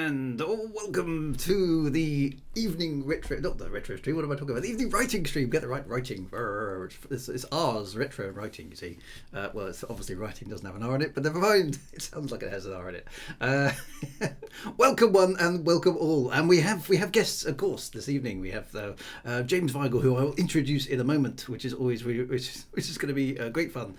And welcome to the evening retro, not the retro stream, what am I talking about? The evening writing stream, get the right writing. It's R's, retro writing, you see. Well, it's obviously writing doesn't have an R in it, but never mind. It sounds like it has an R in it. Welcome one and welcome all. And we have guests, of course, this evening. We have James Vigor, who I will introduce in a moment, which is always which is going to be great fun.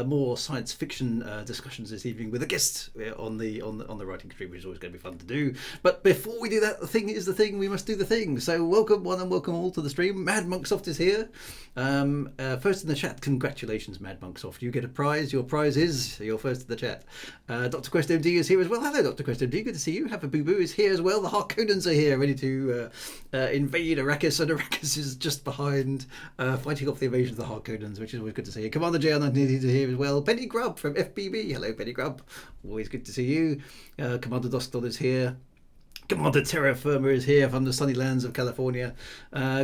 More science fiction discussions this evening with a guest on the writing stream, which is always going to be fun to do. But before we do that, the thing is the thing, we must do the thing. So welcome one and welcome all to the stream. Mad Monksoft is here. First in the chat, congratulations, Mad Monksoft. You get a prize. Your prize is you're first in the chat. Dr. Quest MD is here as well. Hello, Dr. Quest MD. Good to see you. Have a Boo Boo is here as well. The Harkonnens are here, ready to invade Arrakis, and Arrakis is just behind, fighting off the invasion of the Harkonnens, which is always good to see. Commander JR19 is here as well. Penny Grubb from FBB. Hello, Penny Grubb. Always good to see you. Commander Dostal is here. Commander Terra Firma is here from the sunny lands of California.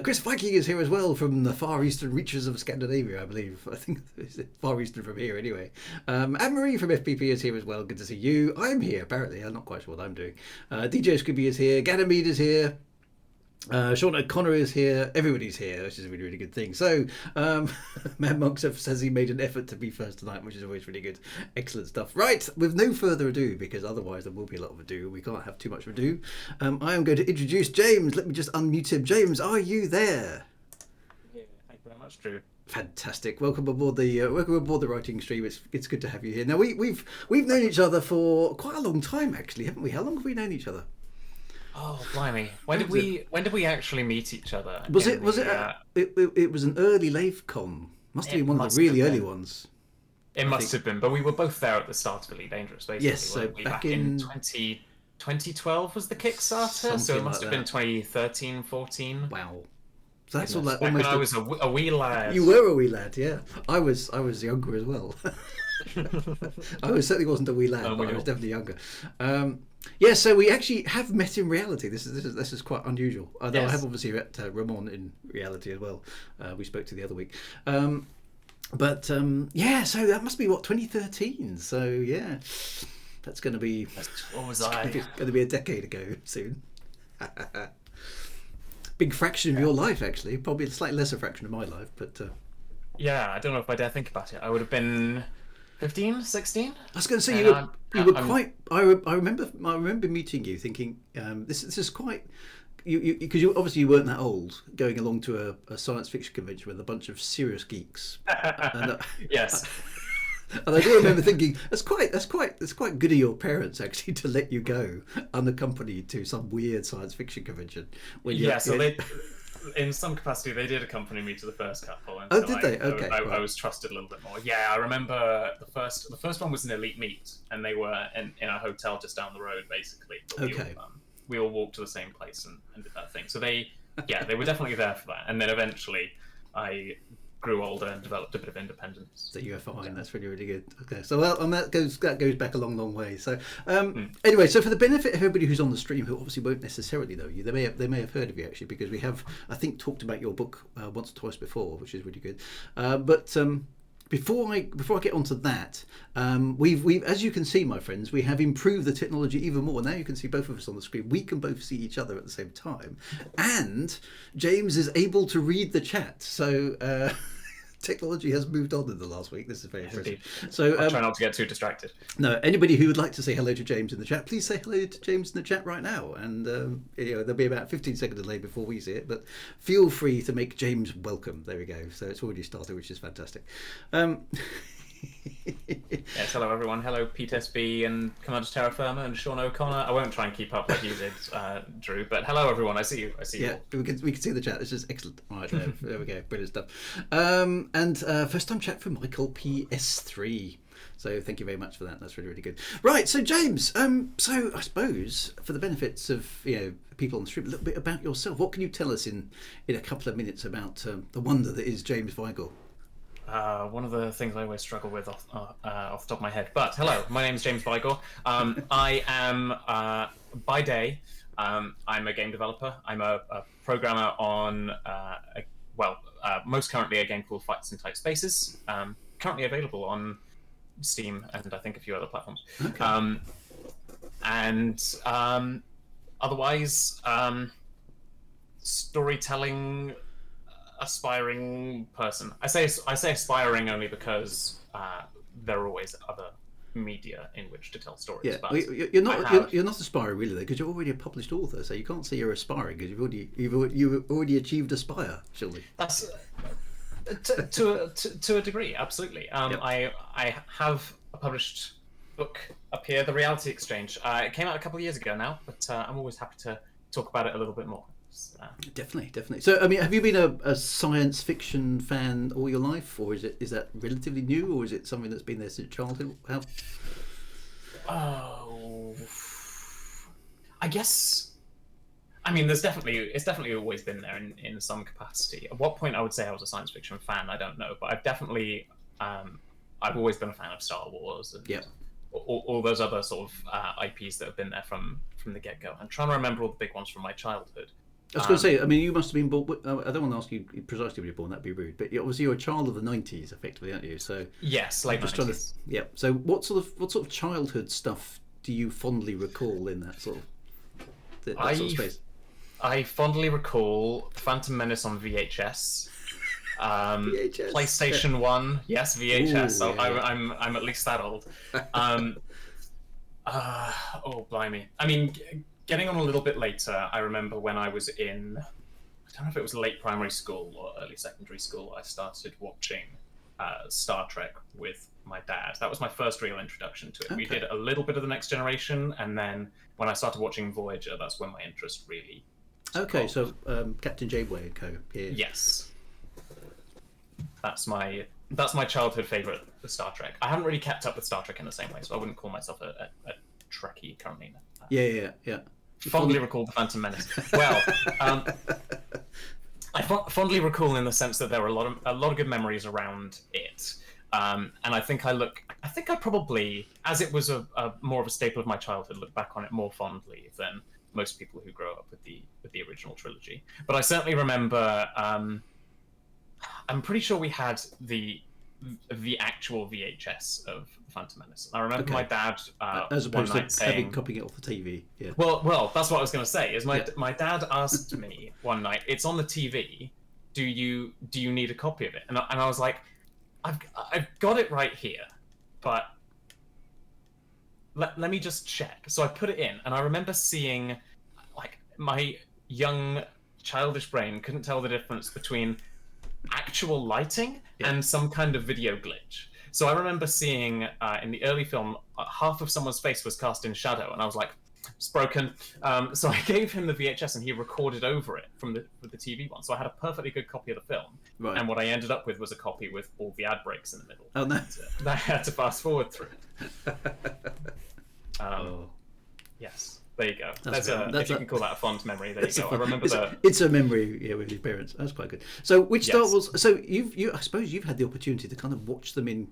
Chris Viking is here as well from the far eastern reaches of Scandinavia, I believe. I think it's far eastern from here anyway. Anne-Marie from FPP is here as well. Good to see you. I'm here, apparently. I'm not quite sure what I'm doing. DJ Scooby is here. Ganymede is here. Sean O'Connor is here. Everybody's here, which is a really, really good thing. So, Mad Monk says he made an effort to be first tonight, which is always really good. Excellent stuff. Right, with no further ado, because otherwise there will be a lot of ado. We can't have too much ado. I am going to introduce James. Let me just unmute him. James, are you there? Yeah, thank you very much, Drew. Fantastic. Welcome aboard the writing stream. It's good to have you here. Now we've known each other for quite a long time, actually, haven't we? How long have we known each other? Oh, blimey! When did we actually meet each other? Was it was an early LaveCon? Must have been one of the really early ones. It must have been, but we were both there at the start of Elite Dangerous, basically. Yes, so back in 2012 was the Kickstarter, so it must have been 2013, 14. Wow. So that's all that. Back when I was a wee lad. You were a wee lad, yeah. I was younger as well. I certainly wasn't a wee lad, but I was definitely younger. Yeah, so we actually have met in reality. This is quite unusual. Although yes. I have obviously met Ramon in reality as well. We spoke to the other week. Yeah, so that must be 2013. So yeah, that's going to be. What was I? Going to be a decade ago soon. Big fraction of your life, actually. Probably a slightly lesser fraction of my life, but. Yeah, I don't know if I dare think about it. I would have been 15, 16? I was going to say you were quite. I remember meeting you, thinking this is quite. Because you obviously weren't that old, going along to a science fiction convention with a bunch of serious geeks. Yes. And I do remember thinking that's quite good of your parents actually to let you go unaccompanied to some weird science fiction convention. They. In some capacity, they did accompany me to the first couple. And did they? Okay. I was trusted a little bit more. Yeah, I remember the first one was an elite meet, and they were in a hotel just down the road, basically. Okay. We all walked to the same place and did that thing. So they were definitely there for that. And then eventually, I grew older and developed a bit of independence. So you were fine. That's really, really good. Okay, so that goes back a long, long way. So anyway, so for the benefit of everybody who's on the stream, who obviously won't necessarily know you, they may have heard of you actually, because we have, I think, talked about your book once or twice before, which is really good. Before I get onto that, we've as you can see, my friends, we have improved the technology even more. Now you can see both of us on the screen. We can both see each other at the same time, and James is able to read the chat. So technology has moved on in the last week. This is very impressive. So I'll try not to get too distracted. No, anybody who would like to say hello to James in the chat, please say hello to James in the chat right now. And there'll be about 15 second delay before we see it, but feel free to make James welcome. There we go. So it's already started, which is fantastic. Yes, hello everyone. Hello Pete SB and Commander Terra Firma and Sean O'Connor. I won't try and keep up like you did, Drew, but hello everyone. I see you. Yeah, we can see the chat. This is excellent. Right, there we go. Brilliant stuff. First time chat from Michael PS3. So thank you very much for that. That's really, really good. Right, so James, so I suppose for the benefits of people on the stream, a little bit about yourself. What can you tell us in a couple of minutes about the wonder that is James Vigor? One of the things I always struggle with off the top of my head. But hello, my name is James Vigor. I am, by day, I'm a game developer. I'm a programmer on, most currently a game called Fights in Tight Spaces. Currently available on Steam and I think a few other platforms. Okay. Otherwise, storytelling aspiring person. I say aspiring only because there are always other media in which to tell stories. Yeah, But well, you're I not have. you're not aspiring really, though, because you're already a published author, so you can't say you're aspiring because you've already achieved aspire, surely. That's to a degree, absolutely. Yep. I have a published book up here, The Reality Exchange. It came out a couple of years ago now, but I'm always happy to talk about it a little bit more. Definitely, definitely. So, I mean, have you been a science fiction fan all your life, or is that relatively new, or is it something that's been there since childhood? How? Oh, I guess. I mean, it's definitely always been there in some capacity. At what point I would say I was a science fiction fan, I don't know, but I've always been a fan of Star Wars and Yeah. all those other sort of IPs that have been there from the get go. I'm trying to remember all the big ones from my childhood. I was going to say, I mean, you must have been born. I don't want to ask you precisely when you were born. That'd be rude. But obviously, you're a child of the '90s, effectively, aren't you? So Yes, I'm late just trying to. 90s. Yeah. So, what sort of childhood stuff do you fondly recall in that sort of that sort of space? I fondly recall Phantom Menace on VHS. VHS. PlayStation 1, yes, VHS. Ooh, So yeah. I'm at least that old. Um, oh, blimey. I mean, getting on a little bit later, I remember when I was in, I don't know if it was late primary school or early secondary school, I started watching Star Trek with my dad. That was my first real introduction to it. Okay. We did a little bit of The Next Generation, and then when I started watching Voyager, that's when my interest really took Okay, off. so Captain Janeway and co. Yeah. Yes. That's my childhood favorite of Star Trek. I haven't really kept up with Star Trek in the same way, so I wouldn't call myself a Trekkie currently. Yeah. Fondly recall the Phantom Menace. Well, I fondly recall in the sense that there were a lot of good memories around it, and I think I probably, as it was a more of a staple of my childhood, look back on it more fondly than most people who grow up with the original trilogy. But I certainly remember. I'm pretty sure we had the actual VHS of the Phantom Menace. I remember my dad as one opposed night to saying, copying it off the TV. Yeah. well, that's what I was going to say. Is my dad asked me one night, "It's on the TV. Do you need a copy of it?" And I was like, "I've got it right here, but let me just check." So I put it in, and I remember seeing, like, my young childish brain couldn't tell the difference between actual lighting and some kind of video glitch. So I remember seeing in the early film, half of someone's face was cast in shadow, and I was like, it's broken. So I gave him the VHS, and he recorded over it from the TV one. So I had a perfectly good copy of the film, Right. and what I ended up with was a copy with all the ad breaks in the middle. Oh no. That I had to fast forward through. Oh. Yes. There you go. If you can call that a fond memory, there you go. I remember that. It's a memory, with your parents. That's quite good. So, which Star Yes. Wars? So I suppose you've had the opportunity to kind of watch them in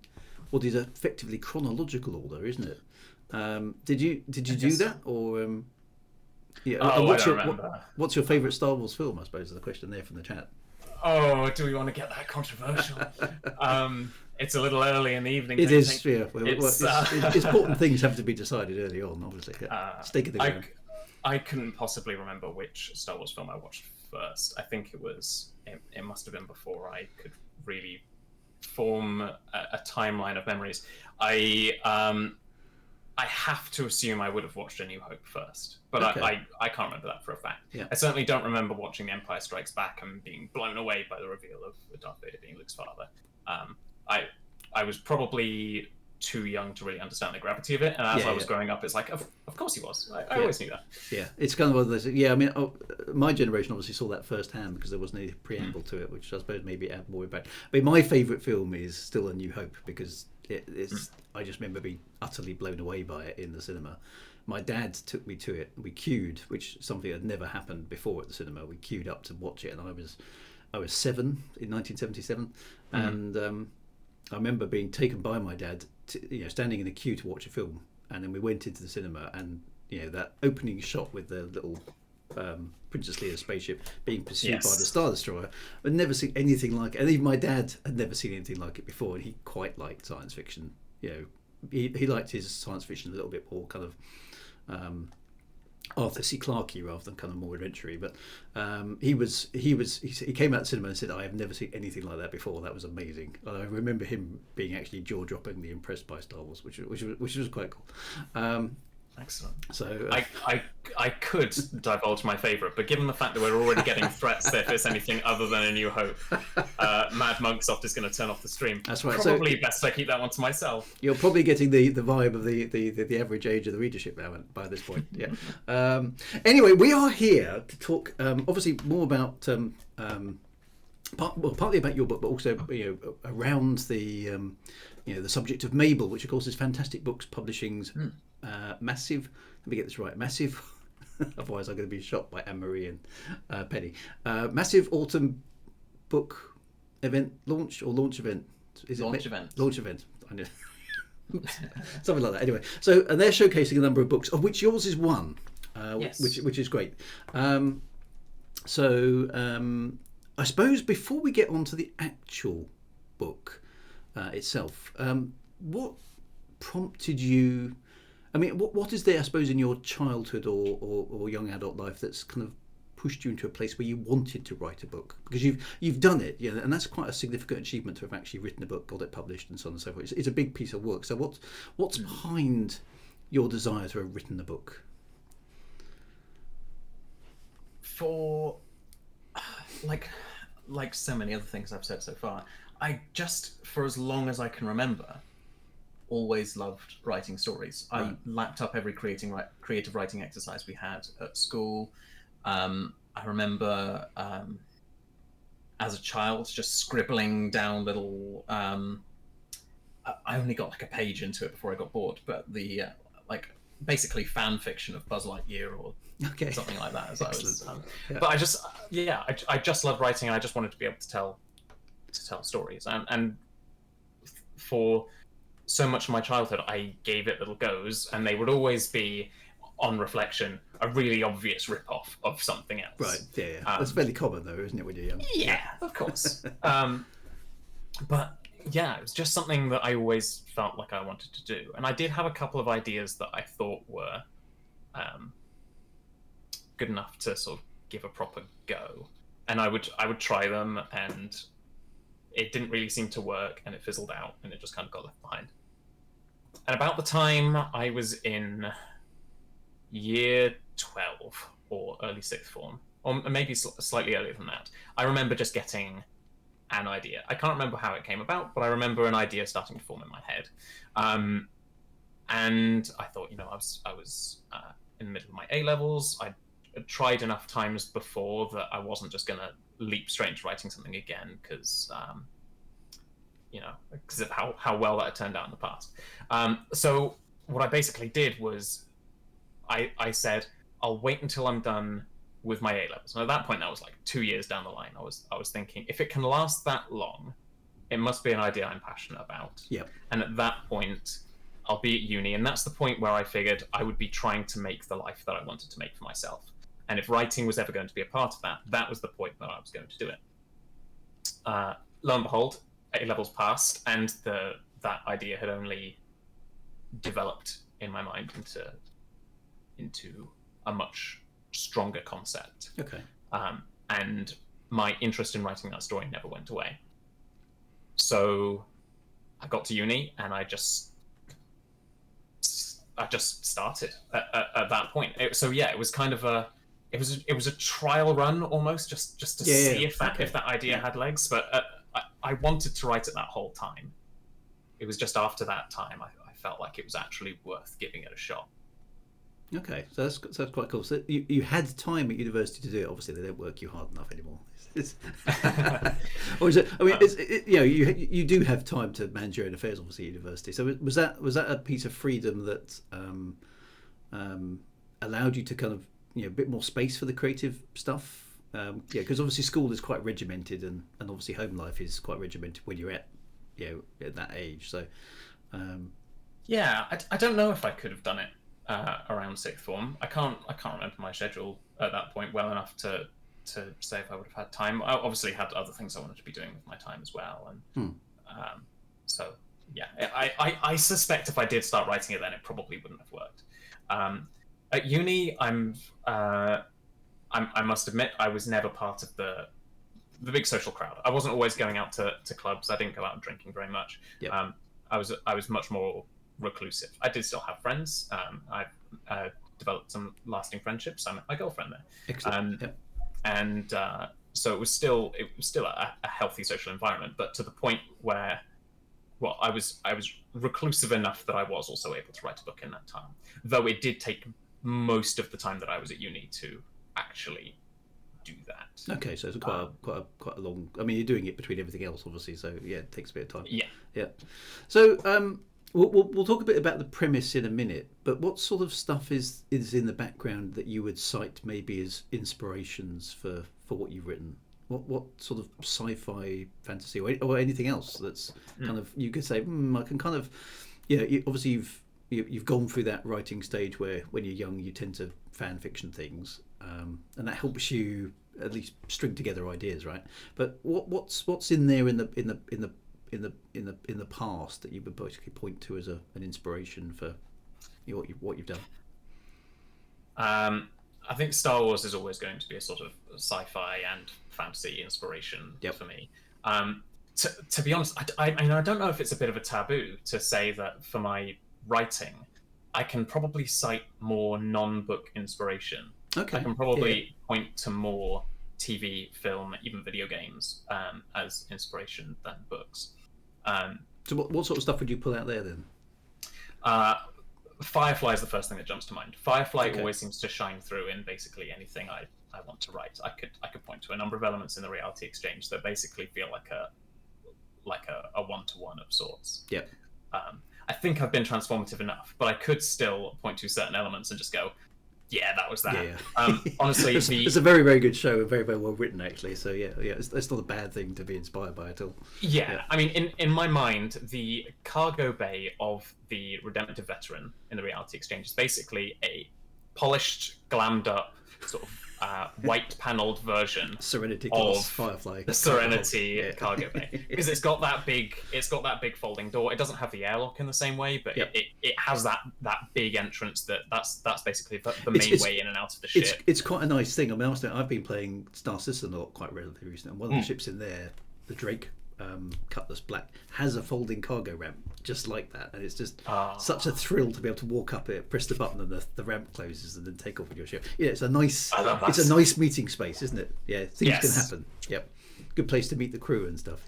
what is effectively chronological order, isn't it? Did you do that, or yeah? Oh, what's I don't your remember. what's your favourite Star Wars film? I suppose is the question there from the chat. Oh, do we want to get that controversial? It's a little early in the evening. It don't you is, think? yeah. Well, It's, important things have to be decided early on, obviously. Stake of the ground. I couldn't possibly remember which Star Wars film I watched first. I think it must have been before I could really form a timeline of memories. I have to assume I would have watched A New Hope first, but Okay. I can't remember that for a fact. Yeah. I certainly don't remember watching The Empire Strikes Back and being blown away by the reveal of Darth Vader being Luke's father. I was probably too young to really understand the gravity of it, and as I was growing up, it's like, of course he was. I always knew that. Yeah, it's kind of one of those. Yeah, I mean, my generation obviously saw that firsthand because there wasn't any preamble to it, which I suppose maybe had more impact. But my favourite film is still A New Hope because it's. I just remember being utterly blown away by it in the cinema. My dad took me to it. We queued, which is something that had never happened before at the cinema. We queued up to watch it, and I was 7 in 1977, and I remember being taken by my dad, standing in a queue to watch a film, and then we went into the cinema, and that opening shot with the little Princess Leia spaceship being pursued by the Star Destroyer. I'd never seen anything like it, and even my dad had never seen anything like it before, and he quite liked science fiction. He liked his science fiction a little bit more kind of Arthur C. Clarke rather than kind of more adventure-y. But he came out of cinema and said, "I have never seen anything like that before. That was amazing." And I remember him being actually jaw-droppingly impressed by Star Wars, which was quite cool. Excellent. So I could divulge my favourite, but given the fact that we're already getting threats that if it's anything other than A New Hope, Mad Monksoft is going to turn off the stream. That's right. Probably best I keep that one to myself. You're probably getting the vibe of the average age of the readership now by this point. Yeah. Anyway, we are here to talk obviously more about partly about your book, but also around the the subject of MABLE, which of course is Fantastic Books Publishing's massive. Let me get this right. Massive. Otherwise, I'm going to be shot by Anne-Marie and Penny. Massive autumn book event launch event. Is it launch event? Launch event. I know. Something like that. Anyway, so and they're showcasing a number of books, of which yours is one, yes. which is great. I suppose before we get on to the actual book itself, what prompted you? I mean, what is there, I suppose, in your childhood or young adult life that's kind of pushed you into a place where you wanted to write a book? Because you've done it, and that's quite a significant achievement to have actually written a book, got it published, and so on and so forth. It's a big piece of work. So what's behind your desire to have written a book? For like so many other things I've said so far, I just, for as long as I can remember, always loved writing stories. Right. I lapped up every creative writing exercise we had at school. I remember as a child just scribbling down little. I only got like a page into it before I got bored, but the basically fan fiction of Buzz Lightyear or something like that. As I was, but I just loved writing, and I just wanted to be able to tell stories, and for so much of my childhood, I gave it little goes, and they would always be, on reflection, a really obvious rip-off of something else. Right, yeah. That's fairly common, though, isn't it, when you're young? Yeah, of course. But, yeah, it was just something that I always felt like I wanted to do. And I did have a couple of ideas that I thought were good enough to sort of give a proper go. And I would try them, and it didn't really seem to work, and it fizzled out, and it just kind of got left behind. And about the time I was in year 12 or early sixth form, or maybe slightly earlier than that, I remember just getting an idea. I can't remember how it came about, but I remember an idea starting to form in my head. And I thought, I was in the middle of my A-levels. I'd tried enough times before that I wasn't just going to leap straight into writing something again, because of how well that had turned out in the past. So what I basically did was I said, I'll wait until I'm done with my A-levels. And at that point, that was like 2 years down the line. I was thinking, if it can last that long, it must be an idea I'm passionate about. Yep. And at that point, I'll be at uni. And that's the point where I figured I would be trying to make the life that I wanted to make for myself. And if writing was ever going to be a part of that, that was the point that I was going to do it. Lo and behold, A-levels passed, and that idea had only developed in my mind into a much stronger concept. Okay. And my interest in writing that story never went away. So I got to uni, and I just started at that point. It was kind of it was a trial run almost, just to see if that idea had legs. But I wanted to write it that whole time. It was just after that time I felt like it was actually worth giving it a shot. Okay, so that's quite cool. So you had time at university to do it. Obviously, they don't work you hard enough anymore. Or is it? I mean, you do have time to manage your own affairs, obviously, at university. So was that a piece of freedom that allowed you to kind of a bit more space for the creative stuff? Because obviously school is quite regimented, and obviously home life is quite regimented when you're at that age. So I don't know if I could have done it around sixth form. I can't remember my schedule at that point well enough to say if I would have had time. I obviously had other things I wanted to be doing with my time as well, and so yeah, I suspect if I did start writing it then, it probably wouldn't have worked. At uni, I must admit, I was never part of the big social crowd. I wasn't always going out to clubs. I didn't go out drinking very much. Yep. I was much more reclusive. I did still have friends. I developed some lasting friendships. I met my girlfriend there. Excellent. Yep. And so it was still a healthy social environment, but to the point where, well, I was reclusive enough that I was also able to write a book in that time. Though it did take most of the time that I was at uni to actually do that. Okay, so it's quite a long. I mean, you're doing it between everything else, obviously. So yeah, it takes a bit of time. Yeah. Yeah. So we'll talk a bit about the premise in a minute. But what sort of stuff is in the background that you would cite maybe as inspirations for what you've written? What sort of sci-fi, fantasy, or anything else that's kind of, you could say, I can kind of, obviously you've gone through that writing stage where when you're young you tend to fan fiction things, and that helps you at least string together ideas, right? But what's in there in the past that you would basically point to as an inspiration for what you've done? I think Star Wars is always going to be a sort of sci-fi and fantasy inspiration for me. To be honest, I don't know if it's a bit of a taboo to say that for my writing, I can probably cite more non-book inspiration. Okay. I can probably point to more TV, film, even video games as inspiration than books. So what sort of stuff would you pull out there then? Firefly is the first thing that jumps to mind. Firefly always seems to shine through in basically anything I want to write. I could point to a number of elements in the reality exchange that basically feel like a one-to-one of sorts. Yep. I think I've been transformative enough, but I could still point to certain elements and just go, yeah, that was that. Yeah. Honestly, it's a very, very good show and very, very well written, actually. So yeah, it's not a bad thing to be inspired by at all. Yeah. I mean, in my mind, the cargo bay of the Redemptive Veteran in the reality exchange is basically a polished, glammed up, sort of white panelled version Serenity of Firefly, the Serenity cargo bay, because it's got that big folding door. It doesn't have the airlock in the same way, but it has that big entrance that's basically the main way in and out of the ship. It's quite a nice thing. I mean, I've been playing Star Citizen a lot quite relatively recently, and one of the ships in there, the Drake Cutlass Black, has a folding cargo ramp just like that, and it's just such a thrill to be able to walk up it, press the button, and the ramp closes, and then take off with your ship. Yeah, it's a nice meeting space, isn't it? Yeah, things can happen. Yep, good place to meet the crew and stuff.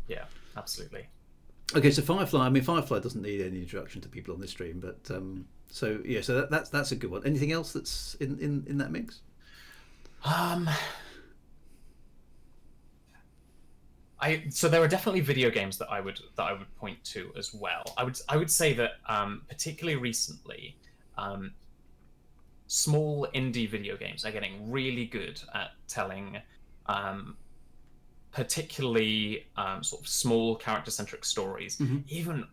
Yeah, absolutely. Okay, so Firefly. I mean, Firefly doesn't need any introduction to people on this stream, but so that's a good one. Anything else that's in that mix? So there are definitely video games that I would point to as well. I would say that particularly recently, small indie video games are getting really good at telling particularly sort of small character-centric stories. Even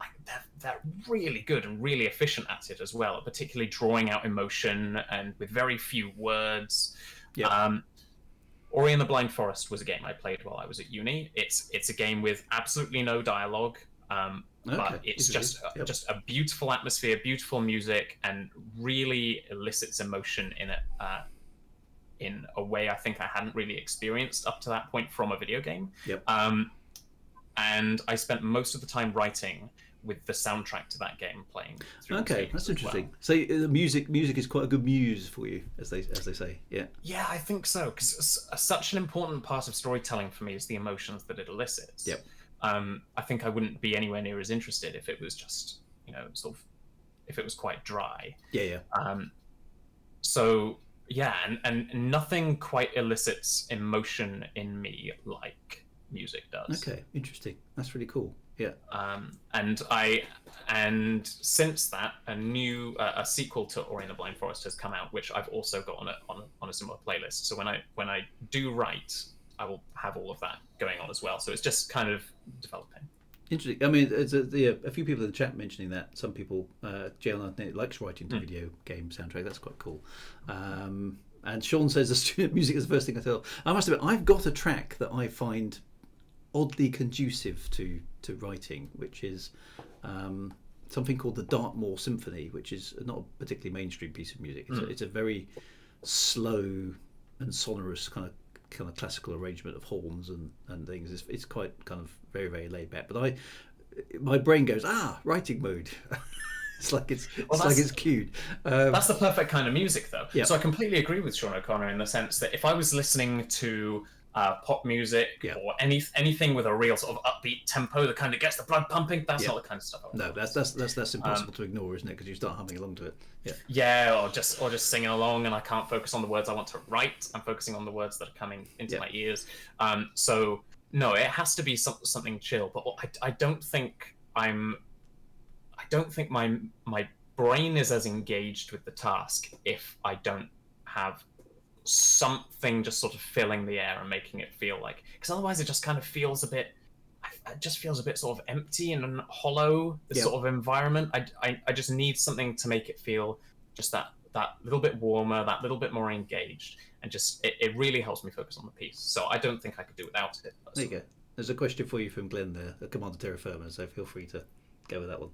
they're really good and really efficient at it as well, particularly drawing out emotion and with very few words. Ori and the Blind Forest was a game I played while I was at uni. It's a game with absolutely no dialogue, but it's just a beautiful atmosphere, beautiful music, and really elicits emotion in it in a way I think I hadn't really experienced up to that point from a video game. And I spent most of the time writing with the soundtrack to that game playing. Okay, that's interesting. Well. So the music is quite a good muse for you, as they say. Yeah. Yeah, I think so, because such an important part of storytelling for me is the emotions that it elicits. Yep. I think I wouldn't be anywhere near as interested if it was just sort of if it was quite dry. Yeah. So yeah, and nothing quite elicits emotion in me like music does. Okay, interesting. That's really cool. Yeah. And since that, a sequel to Ori and the Blind Forest has come out, which I've also got on a similar playlist. So when I do write, I will have all of that going on as well. So it's just kind of developing. Interesting. I mean, there's a few people in the chat mentioning that. Some people, JL likes writing to video game soundtrack. That's quite cool. And Sean says the student music is the first thing I tell. I must admit, I've got a track that I find oddly conducive to writing, which is something called the Dartmoor Symphony, which is not a particularly mainstream piece of music. It's a very slow and sonorous kind of classical arrangement of horns and things. It's quite kind of very, very laid back. But my brain goes, writing mode. It's cued. That's the perfect kind of music, though. Yeah. So I completely agree with Sean O'Connor in the sense that if I was listening to pop music or anything with a real sort of upbeat tempo that kind of gets the blood pumping, that's not the kind of stuff I want. No, that's impossible to ignore, isn't it? Because you start humming along to it. Yeah, or just singing along, and I can't focus on the words I want to write. I'm focusing on the words that are coming into my ears. So no, it has to be something chill. But I don't think my brain is as engaged with the task if I don't have something just sort of filling the air and making it feel like, because otherwise it just kind of feels a bit sort of empty and hollow, this sort of environment. I just need something to make it feel just that little bit warmer, that little bit more engaged, and just it really helps me focus on the piece. So I don't think I could do without it. There you go. There's a question for you from Glenn there, a Commander Terra Firma, so feel free to go with that one.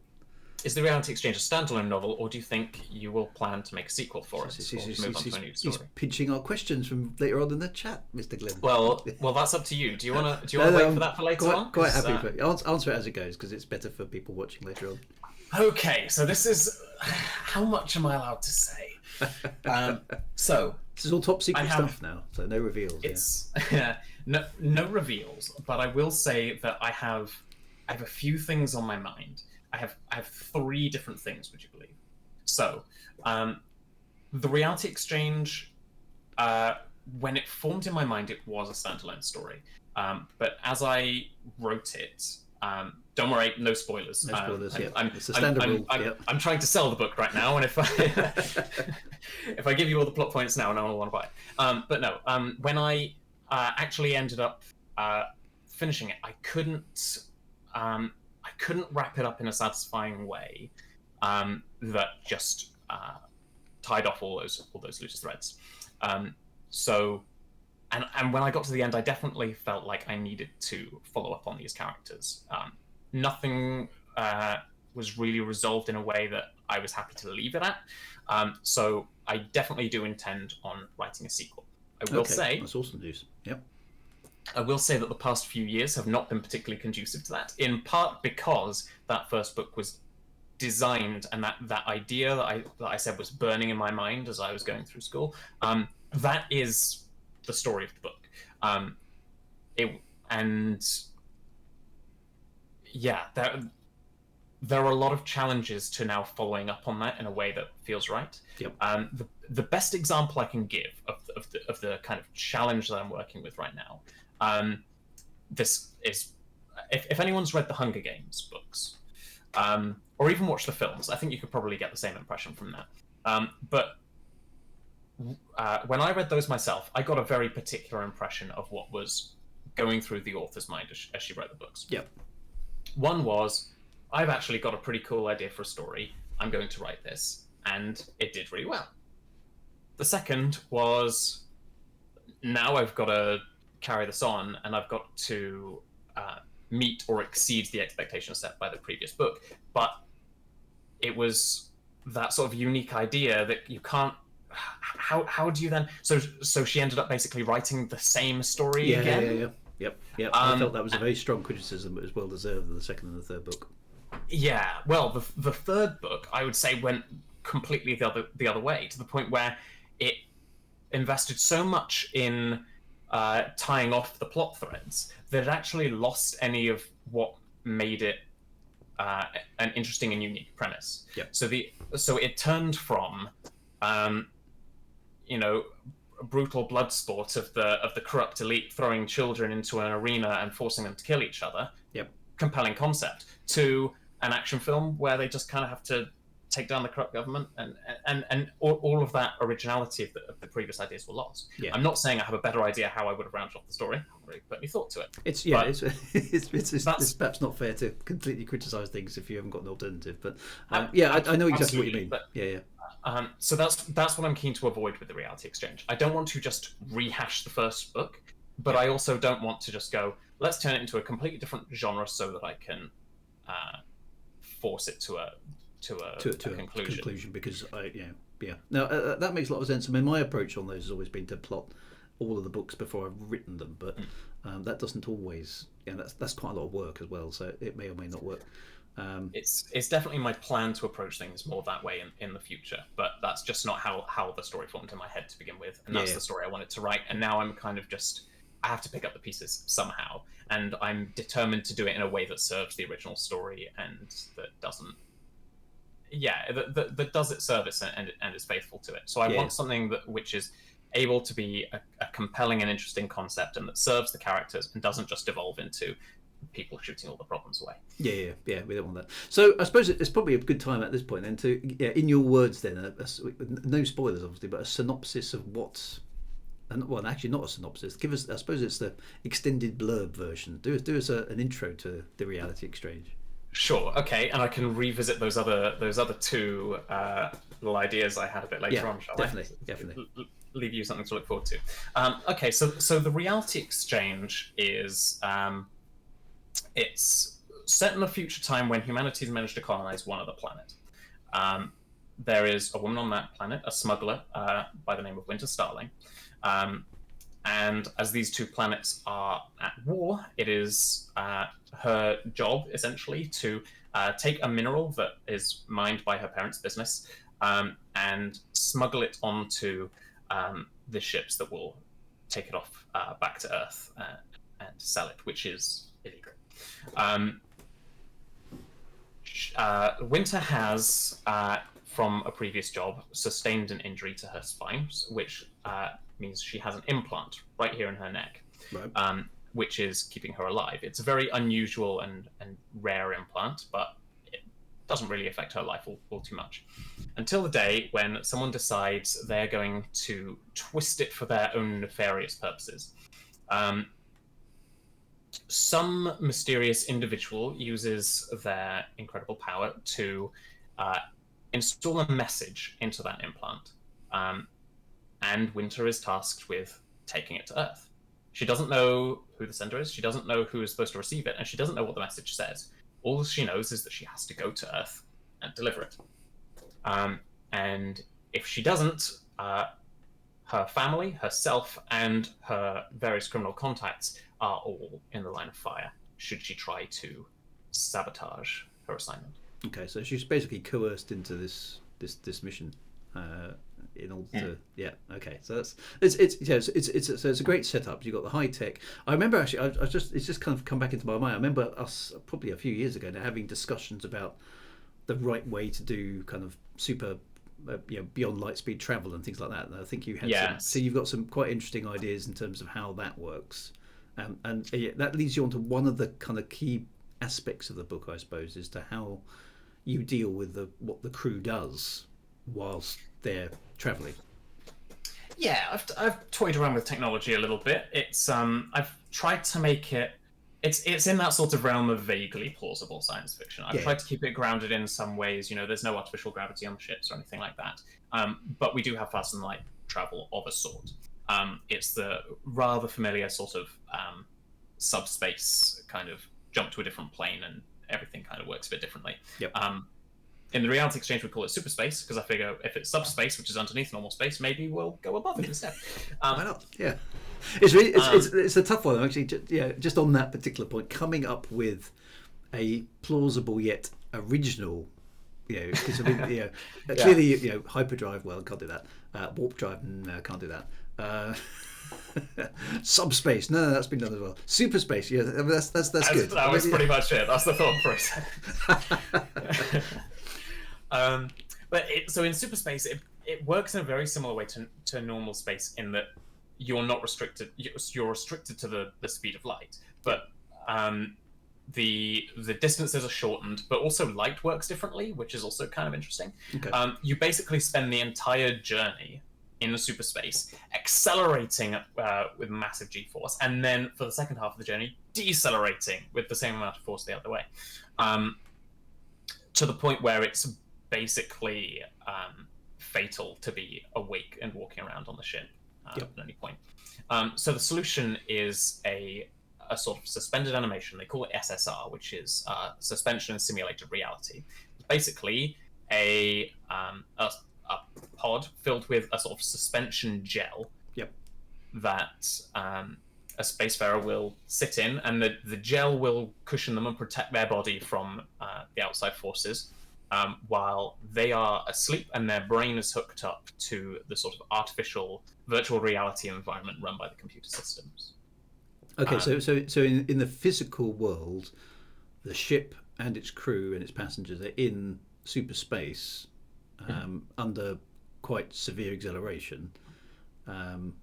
Is the Reality Exchange a standalone novel, or do you think you will plan to make a sequel for it? He's pinching our questions from later on in the chat, Mr. Glenn. Well, that's up to you. Do you want to wait for that for later on? Quite happy for it. Answer it as it goes, because it's better for people watching later on. Okay, so this is how much am I allowed to say? So this is all top secret stuff now, so no reveals. It's no reveals, but I will say that I have a few things on my mind. I have 3 different things, would you believe? So, the Reality Exchange, when it formed in my mind, it was a standalone story. But as I wrote it, don't worry, no spoilers. No spoilers. It's a standard rule. I'm trying to sell the book right now, and if I give you all the plot points now, no one will want to buy it. But no, when I actually ended up finishing it, I couldn't wrap it up in a satisfying way that just tied off all those loose threads. So, and when I got to the end, I definitely felt like I needed to follow up on these characters. Nothing was really resolved in a way that I was happy to leave it at. So I definitely do intend on writing a sequel. I will say that's awesome news. Yep. I will say that the past few years have not been particularly conducive to that, in part because that first book was designed, and that idea that I said was burning in my mind as I was going through school, that is the story of the book. There are a lot of challenges to now following up on that in a way that feels right. Yep. The best example I can give of the kind of challenge that I'm working with right now, this is, if anyone's read the Hunger Games books, or even watched the films, I think you could probably get the same impression from that. But when I read those myself, I got a very particular impression of what was going through the author's mind as she wrote the books. Yep. One was, I've actually got a pretty cool idea for a story. I'm going to write this. And it did really well. The second was, now I've got to carry this on, and I've got to meet or exceed the expectations set by the previous book. But it was that sort of unique idea that you can't. How do you then? So she ended up basically writing the same story again. Yep. I felt that was a very strong criticism, but it was well deserved in the second and the third book. Yeah, well, the third book, I would say, went completely the other way, to the point where it invested so much in tying off the plot threads that it actually lost any of what made it an interesting and unique premise. Yep. So it turned from brutal blood sport of the corrupt elite throwing children into an arena and forcing them to kill each other. Yep. Compelling concept, to an action film where they just kind of have to take down the corrupt government, and all of that originality of the previous ideas were lost. Yeah. I'm not saying I have a better idea how I would have rounded off the story. I haven't really put any thought to it. It's perhaps not fair to completely criticise things if you haven't got an alternative. But I know exactly what you mean. But, yeah. So that's what I'm keen to avoid with the Reality Exchange. I don't want to just rehash the first book, but I also don't want to just go, let's turn it into a completely different genre so that I can force it to a conclusion. Because no, that makes a lot of sense. I mean, my approach on those has always been to plot all of the books before I've written them, but that doesn't always. That's quite a lot of work as well. So it may or may not work. It's definitely my plan to approach things more that way in the future, but that's just not how the story formed in my head to begin with, and that's the story I wanted to write. And now I'm kind of just, I have to pick up the pieces somehow, and I'm determined to do it in a way that serves the original story and that doesn't, that does it service and is faithful to it. So I want something which is able to be a compelling and interesting concept, and that serves the characters and doesn't just devolve into people shooting all the problems away. Yeah, we don't want that. So I suppose it's probably a good time at this point then to, in your words then, no spoilers obviously, but a synopsis of what, well, actually not a synopsis. Give us, I suppose it's the extended blurb version. Do us an intro to the Reality Exchange. Sure. Okay, and I can revisit those other two little ideas I had a bit later on. Shall definitely. Leave you something to look forward to. Okay, so the Reality Exchange is it's set in a future time when humanity's managed to colonize one other planet. There is a woman on that planet, a smuggler by the name of Winter Starling. And as these two planets are at war, it is her job, essentially, to take a mineral that is mined by her parents' business and smuggle it onto the ships that will take it off back to Earth and sell it, which is illegal. Winter has, from a previous job, sustained an injury to her spine, which means she has an implant right here in her neck, which is keeping her alive. It's a very unusual and rare implant, but it doesn't really affect her life all too much. Until the day when someone decides they're going to twist it for their own nefarious purposes. Some mysterious individual uses their incredible power to install a message into that implant. And Winter is tasked with taking it to Earth. She doesn't know who the sender is, she doesn't know who is supposed to receive it, and she doesn't know what the message says. All she knows is that she has to go to Earth and deliver it. And if she doesn't, her family, herself, and her various criminal contacts are all in the line of fire should she try to sabotage her assignment. Okay, so she's basically coerced into this mission in order to okay. So it's a great setup. You've got the high tech. I remember actually, it's just kind of come back into my mind. I remember us probably a few years ago now having discussions about the right way to do kind of super beyond light speed travel and things like that. And I think you had so you've got some quite interesting ideas in terms of how that works. And that leads you on to one of the kind of key aspects of the book, I suppose, is to how you deal with what the crew does whilst they're travelling. Yeah, I've toyed around with technology a little bit. It's I've tried to make it. It's in that sort of realm of vaguely plausible science fiction. I've tried to keep it grounded in some ways. There's no artificial gravity on ships or anything like that. But we do have fast and light travel of a sort. It's the rather familiar sort of subspace kind of jump to a different plane and everything kind of works a bit differently. Yep. In the Reality Exchange, we call it superspace because I figure if it's subspace, which is underneath normal space, maybe we'll go above it instead. Why not? Yeah, it's a tough one actually. Just on that particular point, coming up with a plausible yet original. Because clearly, hyperdrive. Well, can't do that. Warp drive. No, can't do that. Subspace. No, that's been done as well. Superspace. Yeah, that's good. That was pretty much it. That's the thought process. So in superspace, it works in a very similar way to normal space in that you're not restricted. You're restricted to the speed of light, but the distances are shortened, but also light works differently, which is also kind of interesting. Okay. You basically spend the entire journey in the superspace accelerating with massive g-force, and then for the second half of the journey decelerating with the same amount of force the other way, to the point where it's basically fatal to be awake and walking around on the ship at any point. So the solution is a a sort of suspended animation. They call it SSR, which is suspension and simulated reality. It's basically a pod filled with a sort of suspension gel. Yep. That a spacefarer will sit in, and the gel will cushion them and protect their body from the outside forces, while they are asleep and their brain is hooked up to the sort of artificial virtual reality environment run by the computer systems. Okay, so in the physical world, the ship and its crew and its passengers are in super space under quite severe acceleration,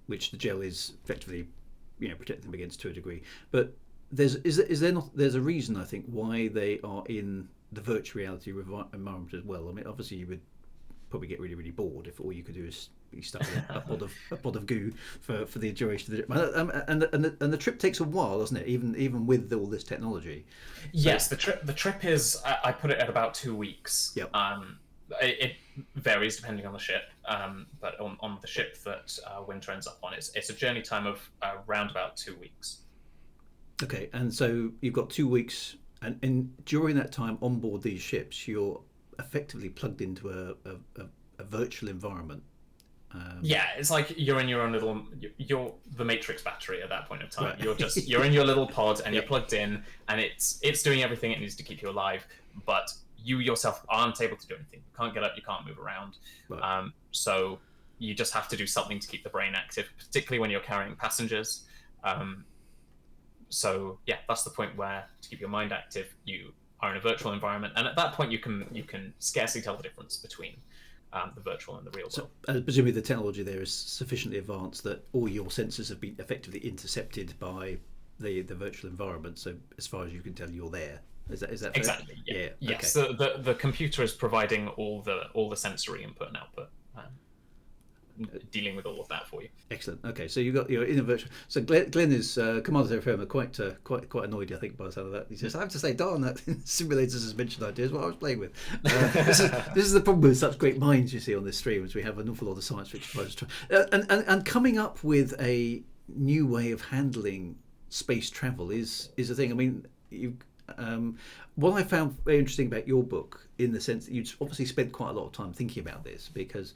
which the gel is effectively, protecting them against to a degree. But there's a reason, I think, why they are in the virtual reality environment as well. I mean, obviously you would probably get really, really bored if all you could do is be stuck in a pod of goo for the duration of the trip. And the trip takes a while, doesn't it? Even with all this technology. Yes, the trip is, I put it at about 2 weeks. Yep. It varies depending on the ship, but on the ship that Winter ends up on, it's a journey time of around about 2 weeks. Okay, and so you've got 2 weeks, and during that time on board these ships, you're effectively plugged into a virtual environment. Yeah, it's like you're in your own little, you're the Matrix battery at that point of time. Right. You're in your little pod and you're plugged in, and it's doing everything it needs to keep you alive, but you yourself aren't able to do anything. You can't get up, you can't move around. Right. So you just have to do something to keep the brain active, particularly when you're carrying passengers. So yeah, that's the point where, to keep your mind active, you are in a virtual environment, and at that point you can scarcely tell the difference between the virtual and the real world. So presumably the technology there is sufficiently advanced that all your senses have been effectively intercepted by the virtual environment. So as far as you can tell, you're there. Is that fair? Exactly? Yeah. Yes. Okay. The computer is providing all the sensory input and output, dealing with all of that for you. Excellent. Okay, so you're in a virtual. So Glenn is Commander Terra Firma quite annoyed, I think, by the sound of that. He says, "I have to say, darn that simulators suspension idea is what I was playing with." This is the problem with such great minds you see on this stream, is we have an awful lot of science fiction writers and coming up with a new way of handling space travel is a thing. I mean, what I found very interesting about your book, in the sense that you'd obviously spent quite a lot of time thinking about this, because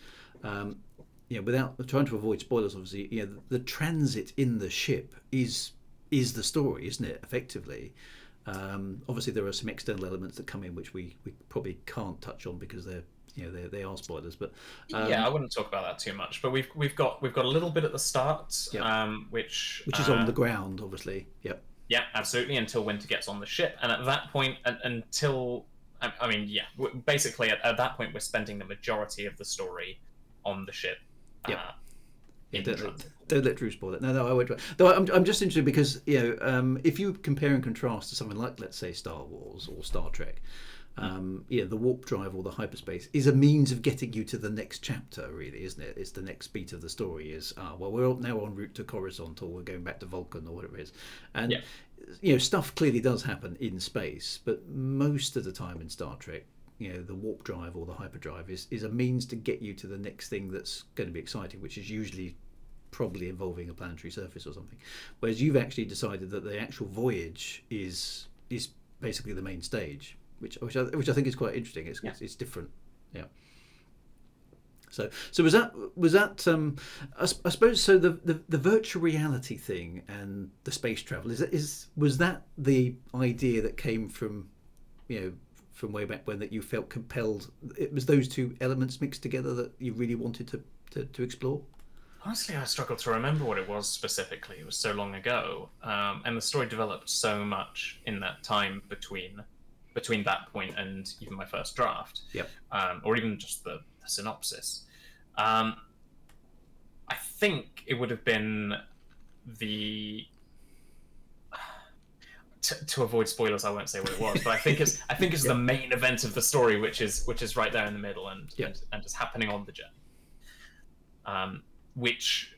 without trying to avoid spoilers, obviously, the transit in the ship is the story, isn't it? Effectively, obviously there are some external elements that come in which we probably can't touch on because they are spoilers. But yeah, I wouldn't talk about that too much. But we've got a little bit at the start, which is on the ground, obviously. Yep. Yeah, absolutely. Until Winter gets on the ship, and at that point, basically at that point, we're spending the majority of the story on the ship. Yeah, don't let Drew spoil it. No, I won't. Though I'm just interested because if you compare and contrast to something like, let's say, Star Wars or Star Trek, the warp drive or the hyperspace is a means of getting you to the next chapter, really, isn't it? It's the next beat of the story. We're now en route to Coruscant, or we're going back to Vulcan, or whatever it is, and stuff clearly does happen in space, but most of the time in Star Trek, the warp drive or the hyperdrive is a means to get you to the next thing that's going to be exciting, which is usually probably involving a planetary surface or something. Whereas you've actually decided that the actual voyage is basically the main stage, which I think is quite interesting. It's different. Yeah. So was that I suppose so the virtual reality thing and the space travel was that the idea that came from from way back when, that you felt compelled? It was those two elements mixed together that you really wanted to explore? Honestly, I struggle to remember what it was specifically. It was so long ago, and the story developed so much in that time between that point and even my first draft. Yep. Or even just the synopsis. I think it would have been to avoid spoilers, I won't say what it was, but I think it's the main event of the story, which is right there in the middle and is happening on the journey, which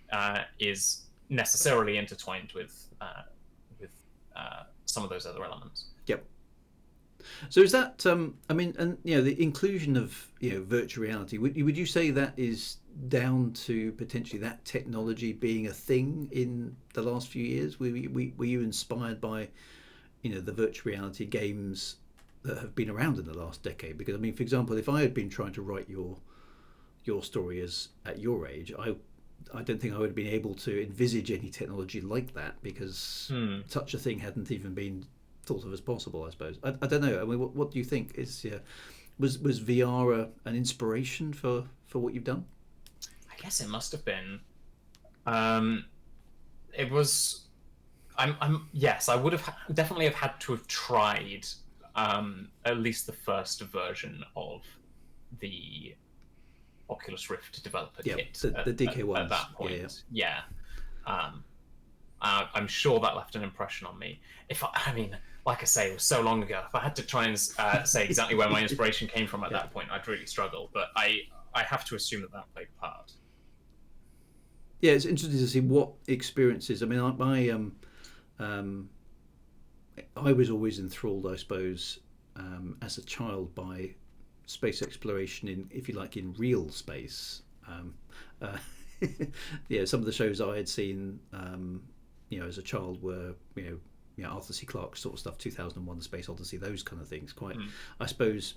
is necessarily intertwined with some of those other elements. Yep. So is that I mean, and the inclusion of virtual reality, would you say that is down to potentially that technology being a thing in the last few years? Were you inspired by the virtual reality games that have been around in the last decade? Because I mean, for example, if I had been trying to write your story as at your age, I don't think I would have been able to envisage any technology like that, because such a thing hadn't even been thought of as possible, I suppose. I don't know. I mean, what do you think? Was VR an inspiration for what you've done? I guess it must have been. It was. Yes, I would have definitely have had to have tried at least the first version of the Oculus Rift developer kit the DK ones at that point. Yeah. I'm sure that left an impression on me. I mean, like I say, it was so long ago. If I had to try and say exactly where my inspiration came from at that point, I'd really struggle. But I have to assume that played a part. Yeah, it's interesting to see what experiences. I mean, I was always enthralled, I suppose, as a child by space exploration in, if you like, in real space. Some of the shows I had seen, as a child were, Arthur C. Clarke sort of stuff, 2001: The Space Odyssey, those kind of things. Quite, I suppose,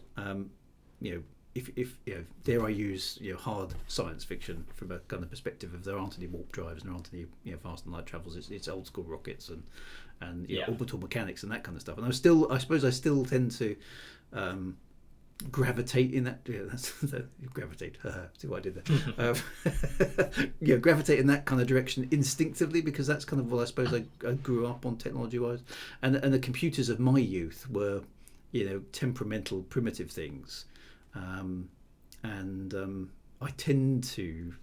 if dare I use hard science fiction from a kind of perspective of there aren't any warp drives and there aren't any fast and light travels. It's old school rockets and orbital mechanics and that kind of stuff. And I suppose I still tend to gravitate in that. Gravitate. See what I did there. Gravitate in that kind of direction instinctively, because that's kind of what I suppose I grew up on technology wise, and the computers of my youth were temperamental, primitive things. I tend to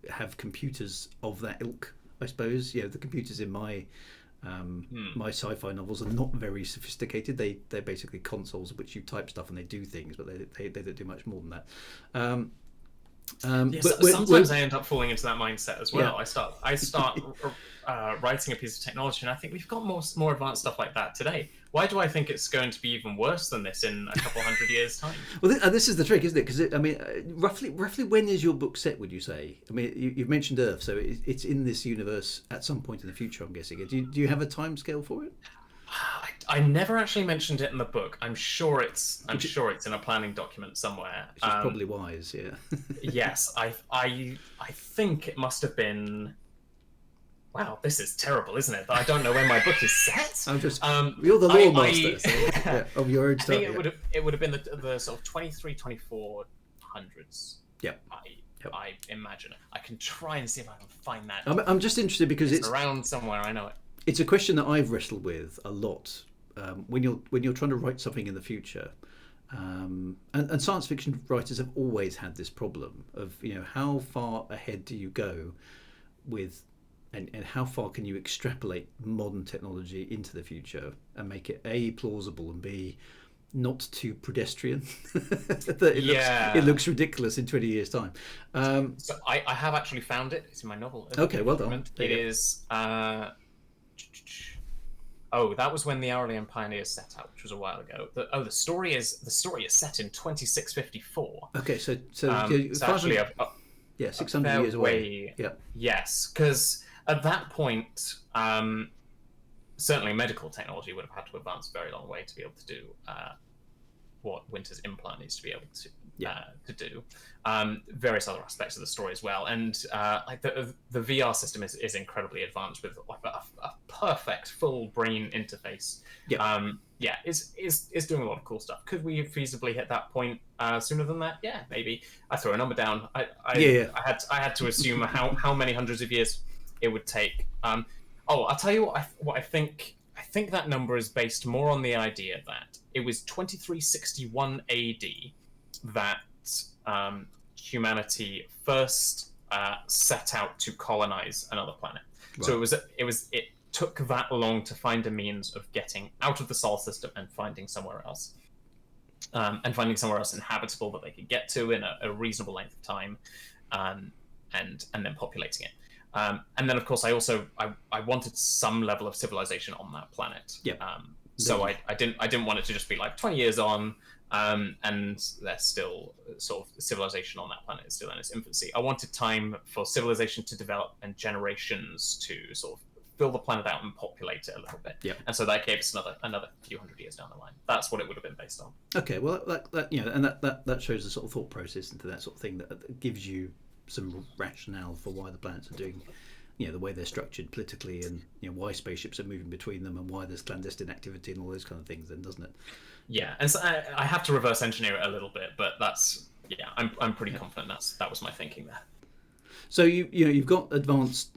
have computers of that ilk, I suppose. The computers in my my sci-fi novels are not very sophisticated. They're basically consoles which you type stuff and they do things, but they don't do much more than that. Sometimes I end up falling into that mindset as well. Yeah. I start writing a piece of technology, and I think we've got more advanced stuff like that today. Why do I think it's going to be even worse than this in a couple hundred years' time? Well, this is the trick, isn't it? Because I mean, roughly when is your book set? Would you say? I mean, you've mentioned Earth, so it's in this universe at some point in the future, I'm guessing. Do you have a time scale for it? I never actually mentioned it in the book. I'm sure it's in a planning document somewhere. Which is probably wise, yeah. Yes, I think it must have been. Wow, this is terrible, isn't it? That I don't know when my book is set. You're the lore master of your own stuff. I think it would have been the sort of 23, 2400s. Yep. I imagine. I can try and see if I can find that. I'm just interested because it's around somewhere. I know it. It's a question that I've wrestled with a lot when you're trying to write something in the future, and science fiction writers have always had this problem of how far ahead do you go with, and how far can you extrapolate modern technology into the future and make it A, plausible, and B, not too pedestrian that it looks ridiculous in 20 years time. So I have actually found it. It's in my novel. Okay, well done. It is. That was when the Aurelian Pioneers set out, which was a while ago. The story is set in 2654. Okay, so it's actually 600 years away. Yeah. Yes, because at that point, certainly medical technology would have had to advance a very long way to be able to do what Winter's implant needs to be able to do. Various other aspects of the story as well, and like the VR system is incredibly advanced with like a perfect full brain interface. Is doing a lot of cool stuff. Could we feasibly hit that point sooner than that? Yeah, maybe. I throw a number down. I had to assume how many hundreds of years it would take. I'll tell you what I think. I think that number is based more on the idea that it was 2361 AD that humanity first set out to colonize another planet. Right. So it took that long to find a means of getting out of the solar system and finding somewhere else, inhabitable that they could get to in a reasonable length of time, and then populating it. And then, of course, I wanted some level of civilization on that planet. So I didn't want it to just be like 20 years on, and there's still sort of civilization on that planet is still in its infancy. I wanted time for civilization to develop and generations to sort of fill the planet out and populate it a little bit. Yeah. And so that gave us another few hundred years down the line. That's what it would have been based on. Okay, well, that and that shows the sort of thought process into that sort of thing that gives you some rationale for why the planets are doing, the way they're structured politically, and why spaceships are moving between them, and why there's clandestine activity and all those kind of things. Then, doesn't it? Yeah, and so I have to reverse engineer it a little bit, but I'm pretty confident that was my thinking there. So you've got advanced